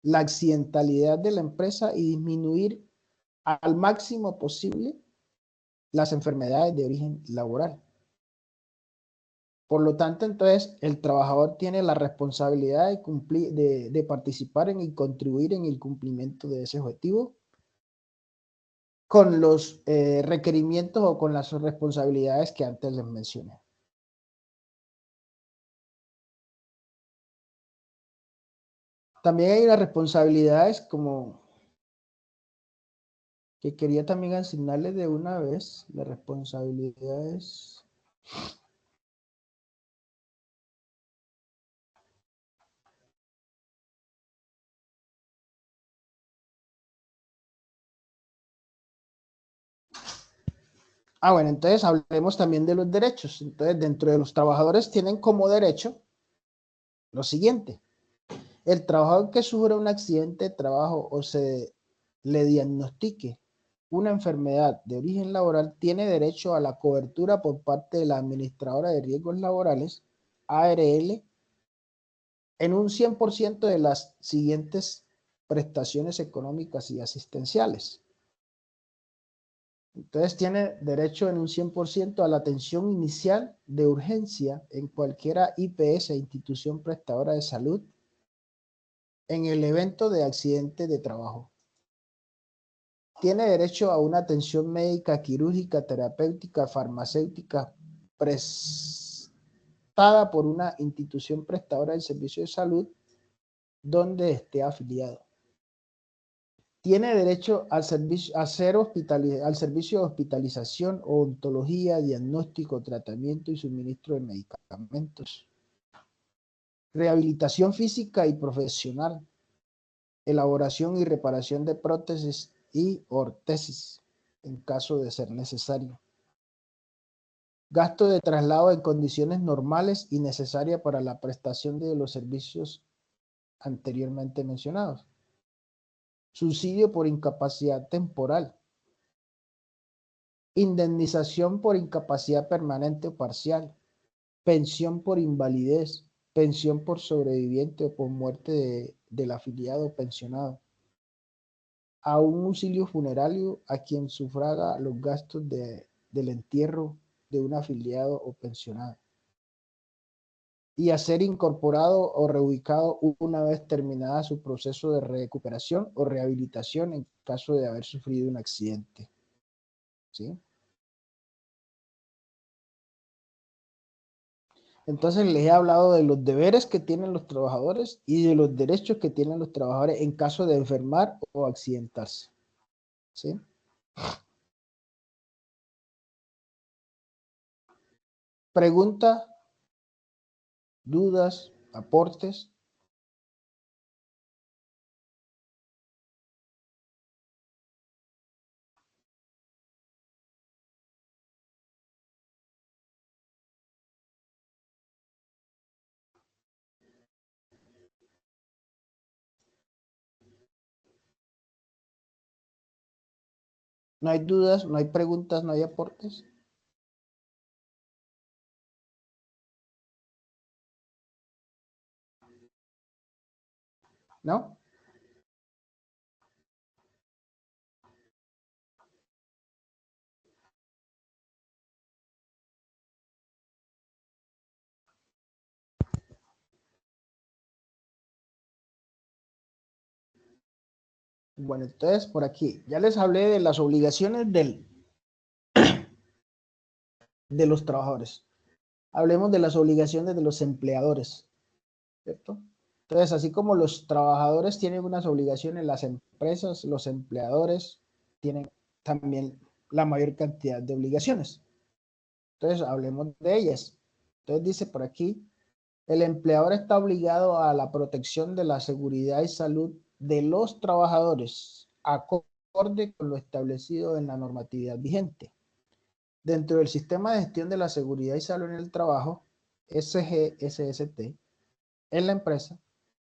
la accidentalidad de la empresa y disminuir al máximo posible las enfermedades de origen laboral. Por lo tanto, entonces, el trabajador tiene la responsabilidad de participar en y contribuir en el cumplimiento de ese objetivo con los requerimientos o con las responsabilidades que antes les mencioné. También hay unas responsabilidades como que quería también asignarles de una vez, las responsabilidades. Bueno, entonces hablemos también de los derechos. Entonces, dentro de los trabajadores tienen como derecho lo siguiente: El trabajador que sufre un accidente de trabajo o se le diagnostique una enfermedad de origen laboral tiene derecho a la cobertura por parte de la Administradora de Riesgos Laborales, ARL, en un 100% de las siguientes prestaciones económicas y asistenciales. Entonces tiene derecho en un 100% a la atención inicial de urgencia en cualquiera IPS, institución prestadora de salud, en el evento de accidente de trabajo. Tiene derecho a una atención médica, quirúrgica, terapéutica, farmacéutica prestada por una institución prestadora del servicio de salud donde esté afiliado. Tiene derecho al servicio, al servicio de hospitalización, odontología, diagnóstico, tratamiento y suministro de medicamentos. Rehabilitación física y profesional. Elaboración y reparación de prótesis y ortesis en caso de ser necesario. Gasto de traslado en condiciones normales y necesarias para la prestación de los servicios anteriormente mencionados. Subsidio por incapacidad temporal. Indemnización por incapacidad permanente o parcial. Pensión por invalidez. Pensión por sobreviviente o por muerte del afiliado o pensionado. A un auxilio funerario a quien sufraga los gastos del entierro de un afiliado o pensionado. Y a ser incorporado o reubicado una vez terminada su proceso de recuperación o rehabilitación en caso de haber sufrido un accidente. ¿Sí? Entonces les he hablado de los deberes que tienen los trabajadores y de los derechos que tienen los trabajadores en caso de enfermar o accidentarse. ¿Sí? Pregunta, dudas, aportes. No hay dudas, no hay preguntas, no hay aportes. ¿No? Bueno, entonces por aquí ya les hablé de las obligaciones de los trabajadores. Hablemos de las obligaciones de los empleadores, ¿cierto? Entonces, así como los trabajadores tienen unas obligaciones, las empresas, los empleadores tienen también la mayor cantidad de obligaciones. Entonces, hablemos de ellas. Entonces, dice por aquí, el empleador está obligado a la protección de la seguridad y salud de los trabajadores, acorde con lo establecido en la normatividad vigente. Dentro del sistema de gestión de la seguridad y salud en el trabajo, SGSST, en la empresa,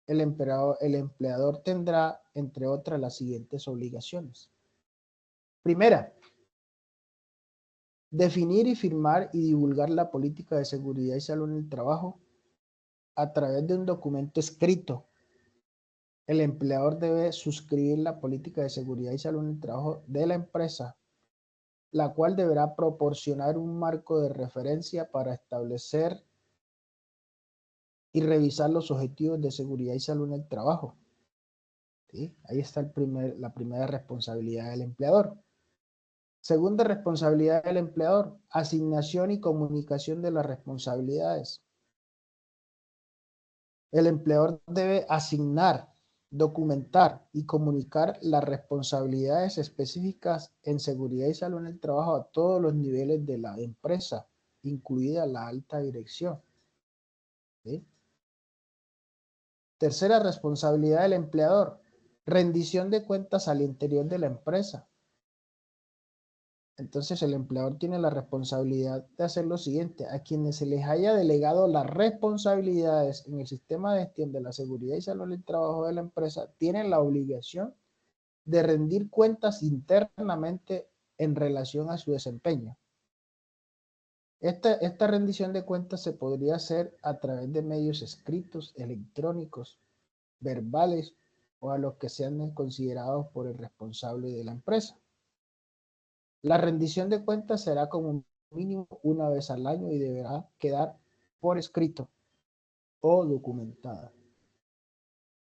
el empleador tendrá, entre otras, las siguientes obligaciones. Primera, definir y firmar y divulgar la política de seguridad y salud en el trabajo a través de un documento escrito. El empleador debe suscribir la política de seguridad y salud en el trabajo de la empresa, la cual deberá proporcionar un marco de referencia para establecer y revisar los objetivos de seguridad y salud en el trabajo. ¿Sí? Ahí está la primera responsabilidad del empleador. Segunda responsabilidad del empleador, asignación y comunicación de las responsabilidades. El empleador debe asignar, documentar y comunicar las responsabilidades específicas en seguridad y salud en el trabajo a todos los niveles de la empresa, incluida la alta dirección. ¿Sí? Tercera responsabilidad del empleador, rendición de cuentas al interior de la empresa. Entonces el empleador tiene la responsabilidad de hacer lo siguiente: a quienes se les haya delegado las responsabilidades en el sistema de gestión de la seguridad y salud del trabajo de la empresa, tienen la obligación de rendir cuentas internamente en relación a su desempeño. Esta rendición de cuentas se podría hacer a través de medios escritos, electrónicos, verbales o a los que sean considerados por el responsable de la empresa. La rendición de cuentas será como mínimo una vez al año y deberá quedar por escrito o documentada.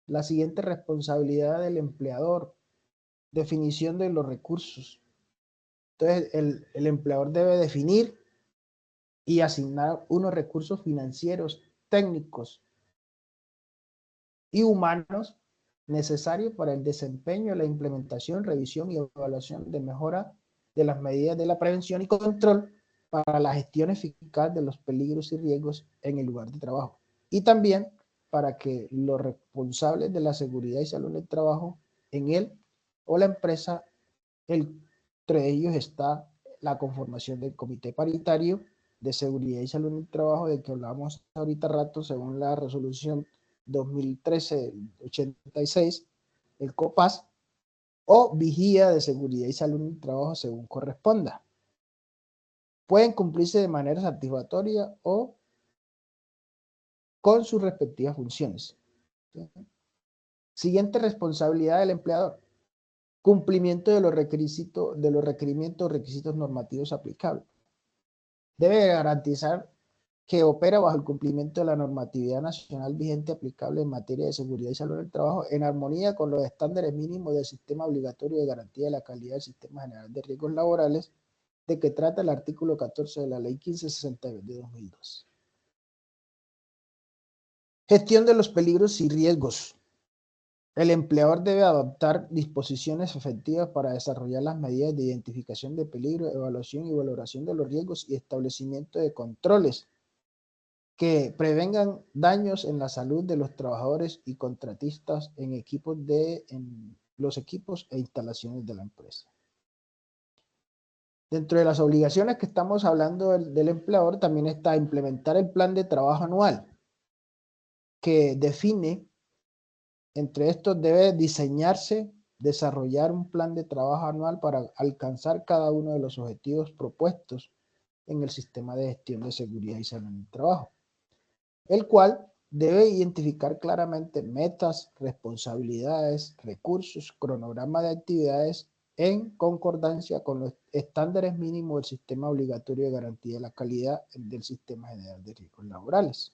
La siguiente responsabilidad del empleador: definición de los recursos. Entonces, el empleador debe definir y asignar unos recursos financieros, técnicos y humanos necesarios para el desempeño, la implementación, revisión y evaluación de mejora de las medidas de la prevención y control para la gestión eficaz de los peligros y riesgos en el lugar de trabajo. Y también para que los responsables de la seguridad y salud del trabajo en él o la empresa, entre ellos está la conformación del comité paritario de seguridad y salud en el trabajo, de que hablábamos ahorita rato, según la resolución 2013-86, el COPAS, o vigía de seguridad y salud en el trabajo según corresponda. Pueden cumplirse de manera satisfactoria o con sus respectivas funciones. Siguiente responsabilidad del empleador: cumplimiento de los requisitos normativos aplicables. Debe garantizar que opera bajo el cumplimiento de la normatividad nacional vigente aplicable en materia de seguridad y salud del trabajo, en armonía con los estándares mínimos del sistema obligatorio de garantía de la calidad del Sistema General de Riesgos Laborales, de que trata el artículo 14 de la Ley 1562 de 2002. Gestión de los peligros y riesgos. El empleador debe adoptar disposiciones efectivas para desarrollar las medidas de identificación de peligro, evaluación y valoración de los riesgos y establecimiento de controles que prevengan daños en la salud de los trabajadores y contratistas en los equipos e instalaciones de la empresa. Dentro de las obligaciones que estamos hablando del empleador, también está implementar el plan de trabajo anual, que define, entre estos debe diseñarse, desarrollar un plan de trabajo anual para alcanzar cada uno de los objetivos propuestos en el sistema de gestión de seguridad y salud en el trabajo, el cual debe identificar claramente metas, responsabilidades, recursos, cronograma de actividades en concordancia con los estándares mínimos del sistema obligatorio de garantía de la calidad del Sistema General de Riesgos Laborales.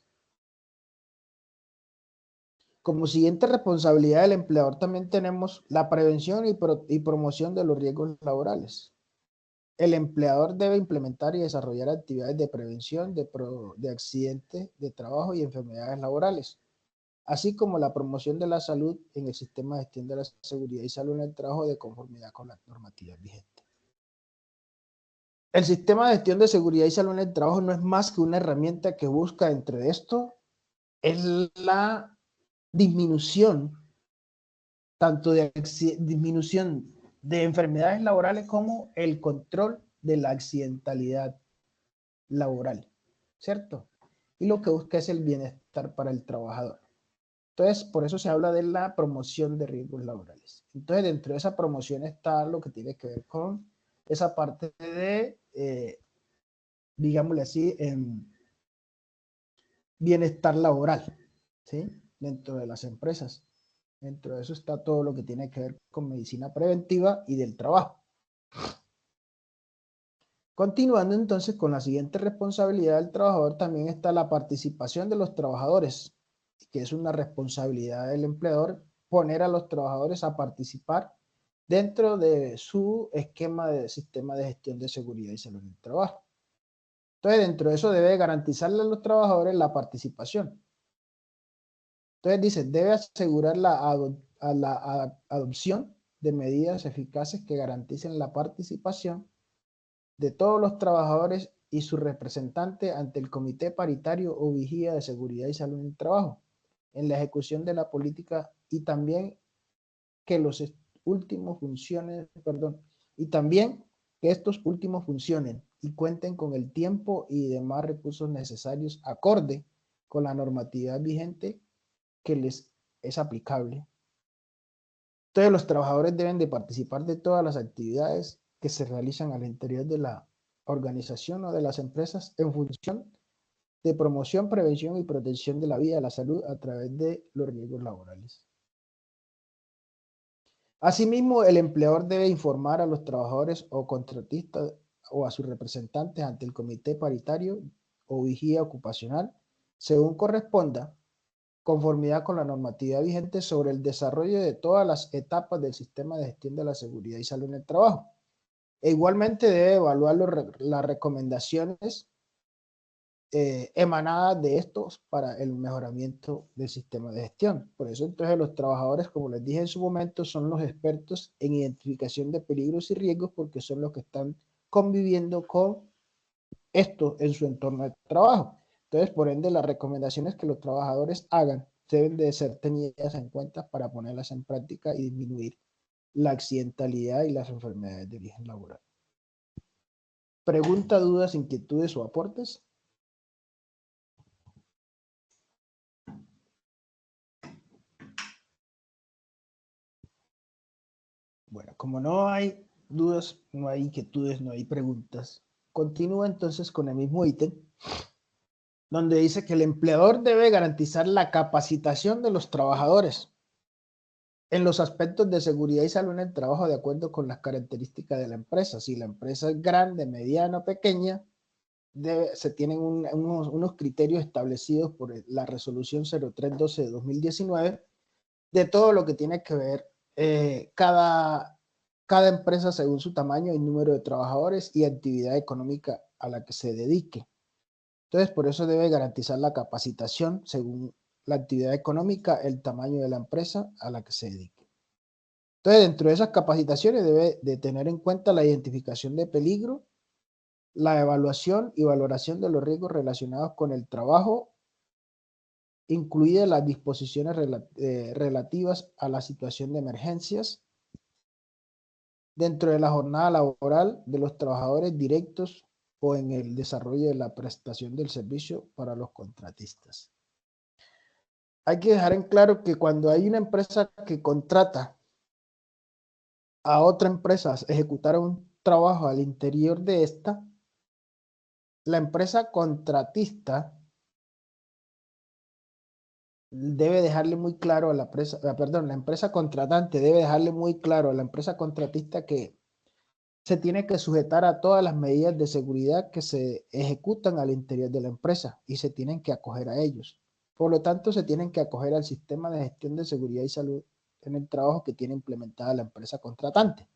Como siguiente responsabilidad del empleador también tenemos la prevención y promoción de los riesgos laborales. El empleador debe implementar y desarrollar actividades de prevención de accidentes de trabajo y enfermedades laborales, así como la promoción de la salud en el sistema de gestión de la seguridad y salud en el trabajo de conformidad con las normativas vigentes. El sistema de gestión de seguridad y salud en el trabajo no es más que una herramienta que busca, entre esto, es la disminución, tanto de disminución de enfermedades laborales como el control de la accidentalidad laboral, ¿cierto? Y lo que busca es el bienestar para el trabajador. Entonces, por eso se habla de la promoción de riesgos laborales. Entonces, dentro de esa promoción está lo que tiene que ver con esa parte de, digámosle así, bienestar laboral, ¿sí? Dentro de las empresas. Dentro de eso está todo lo que tiene que ver con medicina preventiva y del trabajo. Continuando entonces con la siguiente responsabilidad del trabajador, también está la participación de los trabajadores, que es una responsabilidad del empleador poner a los trabajadores a participar dentro de su esquema de sistema de gestión de seguridad y salud del trabajo. Entonces, dentro de eso debe garantizarle a los trabajadores la participación. Entonces dice, debe asegurar la adopción de medidas eficaces que garanticen la participación de todos los trabajadores y su representante ante el Comité Paritario o Vigía de Seguridad y Salud en el Trabajo, en la ejecución de la política y también que que estos últimos funcionen y cuenten con el tiempo y demás recursos necesarios acorde con la normatividad vigente que les es aplicable. Entonces, los trabajadores deben de participar de todas las actividades que se realizan al interior de la organización o de las empresas en función de promoción, prevención y protección de la vida y la salud a través de los riesgos laborales. Asimismo, el empleador debe informar a los trabajadores o contratistas o a sus representantes ante el comité paritario o vigía ocupacional, según corresponda, conformidad con la normatividad vigente sobre el desarrollo de todas las etapas del sistema de gestión de la seguridad y salud en el trabajo. E igualmente debe evaluar las recomendaciones emanadas de estos para el mejoramiento del sistema de gestión. Por eso entonces los trabajadores, como les dije en su momento, son los expertos en identificación de peligros y riesgos porque son los que están conviviendo con esto en su entorno de trabajo. Entonces, por ende, las recomendaciones que los trabajadores hagan deben de ser tenidas en cuenta para ponerlas en práctica y disminuir la accidentalidad y las enfermedades de origen laboral. Pregunta, dudas, inquietudes o aportes. Bueno, como no hay dudas, no hay inquietudes, no hay preguntas, continúa entonces con el mismo ítem, donde dice que el empleador debe garantizar la capacitación de los trabajadores en los aspectos de seguridad y salud en el trabajo de acuerdo con las características de la empresa. Si la empresa es grande, mediana o pequeña, se tienen unos criterios establecidos por la resolución 0312 de 2019 de todo lo que tiene que ver cada empresa según su tamaño y número de trabajadores y actividad económica a la que se dedique. Entonces, por eso debe garantizar la capacitación según la actividad económica, el tamaño de la empresa a la que se dedique. Entonces, dentro de esas capacitaciones debe de tener en cuenta la identificación de peligro, la evaluación y valoración de los riesgos relacionados con el trabajo, incluidas las disposiciones relativas a la situación de emergencias dentro de la jornada laboral de los trabajadores directos o en el desarrollo de la prestación del servicio para los contratistas. Hay que dejar en claro que cuando hay una empresa que contrata a otra empresa a ejecutar un trabajo al interior de esta, la empresa contratista debe dejarle muy claro a la empresa, la empresa contratante debe dejarle muy claro a la empresa contratista que se tiene que sujetar a todas las medidas de seguridad que se ejecutan al interior de la empresa y se tienen que acoger a ellos. Por lo tanto, se tienen que acoger al sistema de gestión de seguridad y salud en el trabajo que tiene implementada la empresa contratante.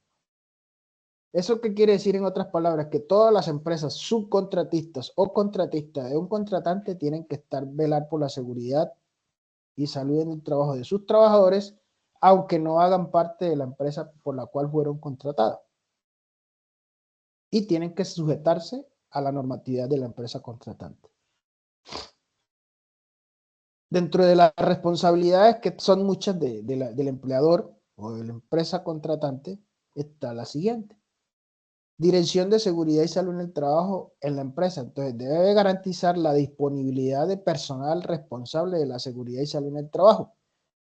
¿Eso qué quiere decir en otras palabras? Que todas las empresas subcontratistas o contratistas de un contratante tienen que velar por la seguridad y salud en el trabajo de sus trabajadores, aunque no hagan parte de la empresa por la cual fueron contratados. Y tienen que sujetarse a la normatividad de la empresa contratante. Dentro de las responsabilidades que son muchas del empleador o de la empresa contratante, está la siguiente. Dirección de seguridad y salud en el trabajo en la empresa. Entonces, debe garantizar la disponibilidad de personal responsable de la seguridad y salud en el trabajo,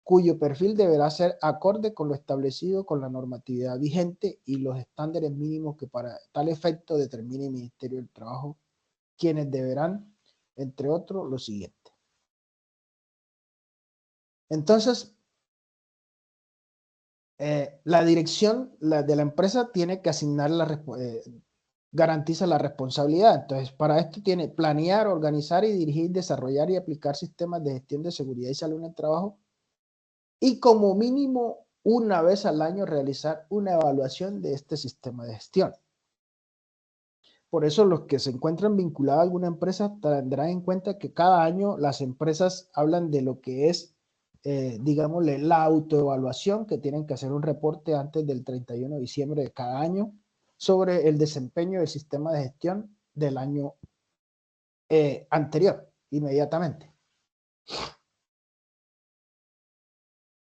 cuyo perfil deberá ser acorde con lo establecido con la normatividad vigente y los estándares mínimos que para tal efecto determine el Ministerio del Trabajo, quienes deberán, entre otros, lo siguiente. Entonces, la dirección de la empresa tiene que asignar garantiza la responsabilidad. Entonces, para esto tiene planear, organizar y dirigir, desarrollar y aplicar sistemas de gestión de seguridad y salud en el trabajo y como mínimo una vez al año realizar una evaluación de este sistema de gestión. Por eso los que se encuentran vinculados a alguna empresa tendrán en cuenta que cada año las empresas hablan de lo que es, digámosle, la autoevaluación, que tienen que hacer un reporte antes del 31 de diciembre de cada año sobre el desempeño del sistema de gestión del año anterior, inmediatamente.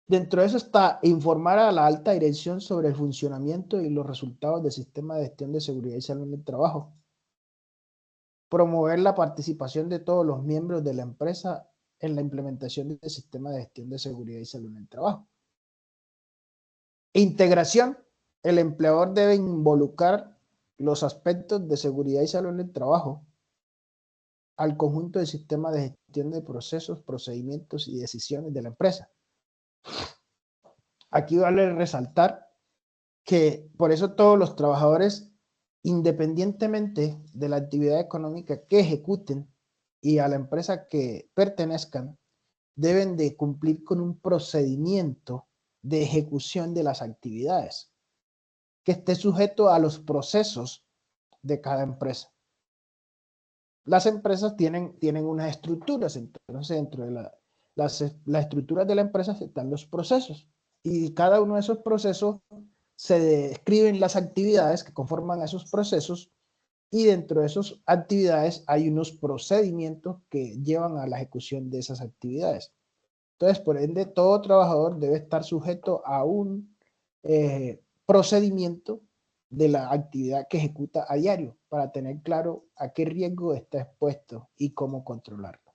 Dentro de eso está informar a la alta dirección sobre el funcionamiento y los resultados del sistema de gestión de seguridad y salud en el trabajo. Promover la participación de todos los miembros de la empresa en la implementación del sistema de gestión de seguridad y salud en el trabajo. Integración. El empleador debe involucrar los aspectos de seguridad y salud en el trabajo al conjunto del sistema de gestión de procesos, procedimientos y decisiones de la empresa. Aquí vale resaltar que por eso todos los trabajadores, independientemente de la actividad económica que ejecuten y a la empresa que pertenezcan, deben de cumplir con un procedimiento de ejecución de las actividades que esté sujeto a los procesos de cada empresa. Las empresas tienen unas estructuras, entonces dentro de las estructuras de la empresa están los procesos y cada uno de esos procesos se describen las actividades que conforman esos procesos y dentro de esas actividades hay unos procedimientos que llevan a la ejecución de esas actividades. Entonces, por ende, todo trabajador debe estar sujeto a un procedimiento de la actividad que ejecuta a diario para tener claro a qué riesgo está expuesto y cómo controlarlo.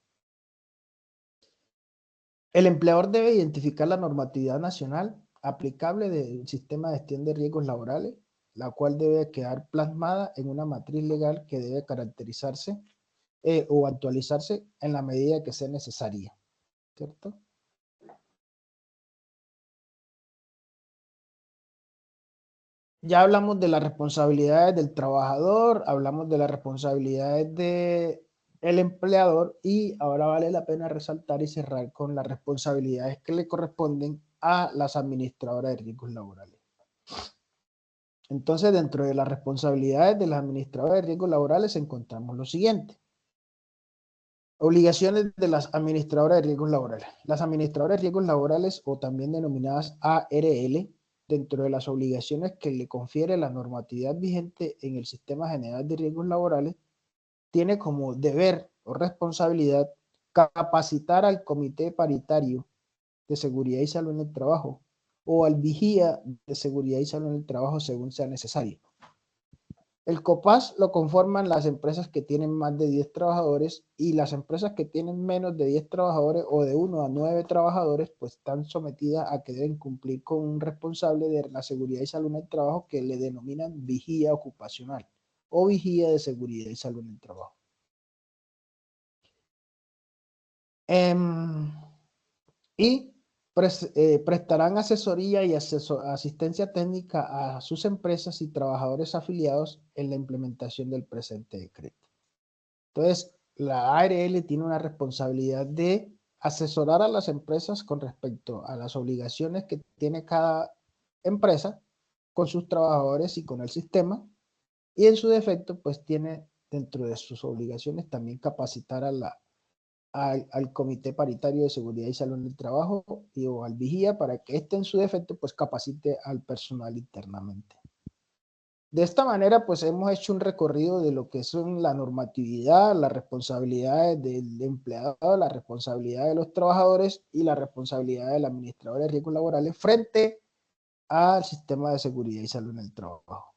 El empleador debe identificar la normatividad nacional aplicable del sistema de gestión de riesgos laborales, la cual debe quedar plasmada en una matriz legal que debe caracterizarse o actualizarse en la medida que sea necesaria, ¿cierto? Ya hablamos de las responsabilidades del trabajador, hablamos de las responsabilidades del empleador y ahora vale la pena resaltar y cerrar con las responsabilidades que le corresponden a las administradoras de riesgos laborales. Entonces, dentro de las responsabilidades de las administradoras de riesgos laborales encontramos lo siguiente. Obligaciones de las administradoras de riesgos laborales. Las administradoras de riesgos laborales, o también denominadas ARL, dentro de las obligaciones que le confiere la normatividad vigente en el Sistema General de Riesgos Laborales, tiene como deber o responsabilidad capacitar al Comité Paritario de Seguridad y Salud en el Trabajo o al Vigía de Seguridad y Salud en el Trabajo según sea necesario. El COPAS lo conforman las empresas que tienen más de 10 trabajadores y las empresas que tienen menos de 10 trabajadores o de 1 a 9 trabajadores pues están sometidas a que deben cumplir con un responsable de la seguridad y salud en el trabajo que le denominan vigía ocupacional o vigía de seguridad y salud en el trabajo. Y prestarán asesoría y asistencia técnica a sus empresas y trabajadores afiliados en la implementación del presente decreto. Entonces, la ARL tiene una responsabilidad de asesorar a las empresas con respecto a las obligaciones que tiene cada empresa con sus trabajadores y con el sistema, y en su defecto, pues tiene dentro de sus obligaciones también capacitar al Comité Paritario de Seguridad y Salud en el Trabajo o al vigía para que éste en su defecto pues capacite al personal internamente. De esta manera pues hemos hecho un recorrido de lo que son la normatividad, las responsabilidades del empleado, la responsabilidad de los trabajadores y la responsabilidad del administrador de riesgos laborales frente al sistema de seguridad y salud en el trabajo.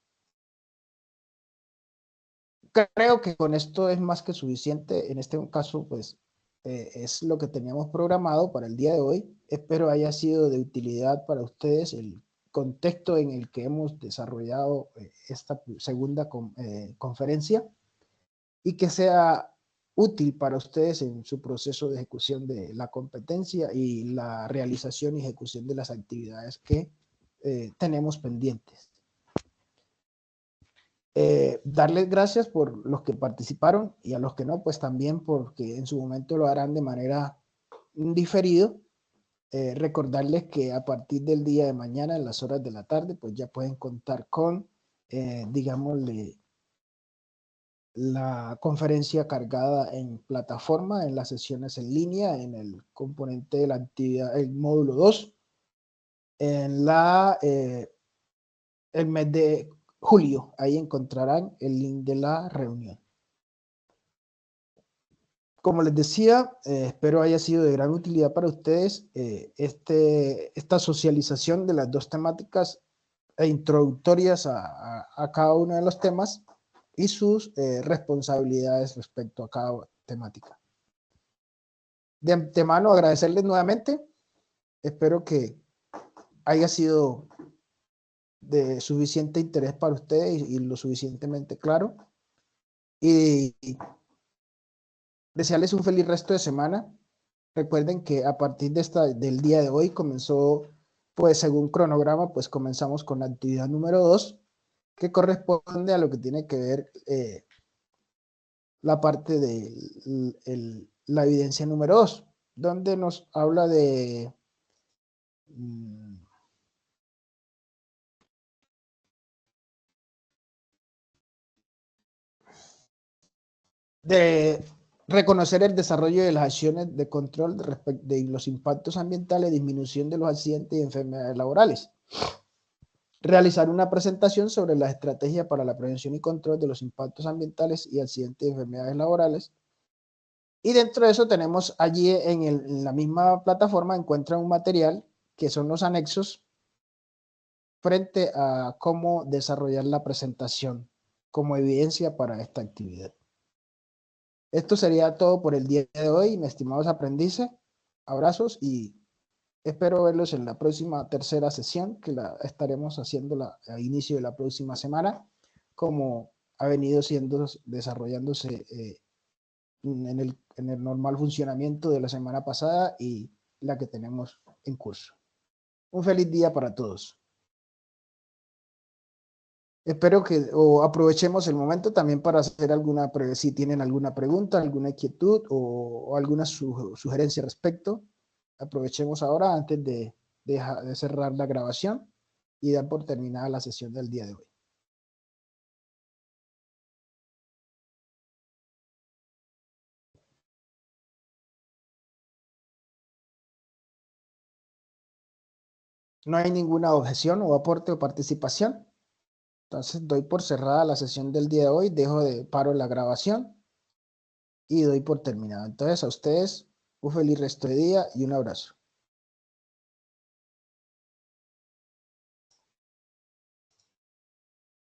Creo que con esto es más que suficiente. En este caso pues es lo que teníamos programado para el día de hoy. Espero haya sido de utilidad para ustedes el contexto en el que hemos desarrollado esta segunda conferencia y que sea útil para ustedes en su proceso de ejecución de la competencia y la realización y ejecución de las actividades que tenemos pendientes. Darles gracias por los que participaron y a los que no, pues también porque en su momento lo harán de manera diferido. Recordarles que a partir del día de mañana, en las horas de la tarde, pues ya pueden contar con, digámosle, la conferencia cargada en plataforma, en las sesiones en línea, en el componente de la actividad, el módulo 2, en el mes de julio. Ahí encontrarán el link de la reunión. Como les decía, espero haya sido de gran utilidad para ustedes esta socialización de las dos temáticas introductorias a cada uno de los temas y sus responsabilidades respecto a cada temática. De antemano agradecerles nuevamente. Espero que haya sido de suficiente interés para ustedes y lo suficientemente claro. Y desearles un feliz resto de semana. Recuerden que a partir del día de hoy comenzó, pues según cronograma, pues comenzamos con la actividad número 2, que corresponde a lo que tiene que ver la parte de la evidencia número 2, donde nos habla de reconocer el desarrollo de las acciones de control de los impactos ambientales, disminución de los accidentes y enfermedades laborales. Realizar una presentación sobre la estrategia para la prevención y control de los impactos ambientales y accidentes y enfermedades laborales. Y dentro de eso tenemos allí en la misma plataforma encuentran un material que son los anexos frente a cómo desarrollar la presentación como evidencia para esta actividad. Esto sería todo por el día de hoy, mis estimados aprendices. Abrazos y espero verlos en la próxima tercera sesión, que la estaremos haciendo a inicio de la próxima semana, como ha venido desarrollándose en el normal funcionamiento de la semana pasada y la que tenemos en curso. Un feliz día para todos. Espero que aprovechemos el momento también para hacer si tienen alguna pregunta, alguna inquietud o alguna sugerencia al respecto. Aprovechemos ahora antes de cerrar la grabación y dar por terminada la sesión del día de hoy. No hay ninguna objeción o aporte o participación. Entonces doy por cerrada la sesión del día de hoy, paro la grabación y doy por terminada. Entonces a ustedes un feliz resto de día y un abrazo.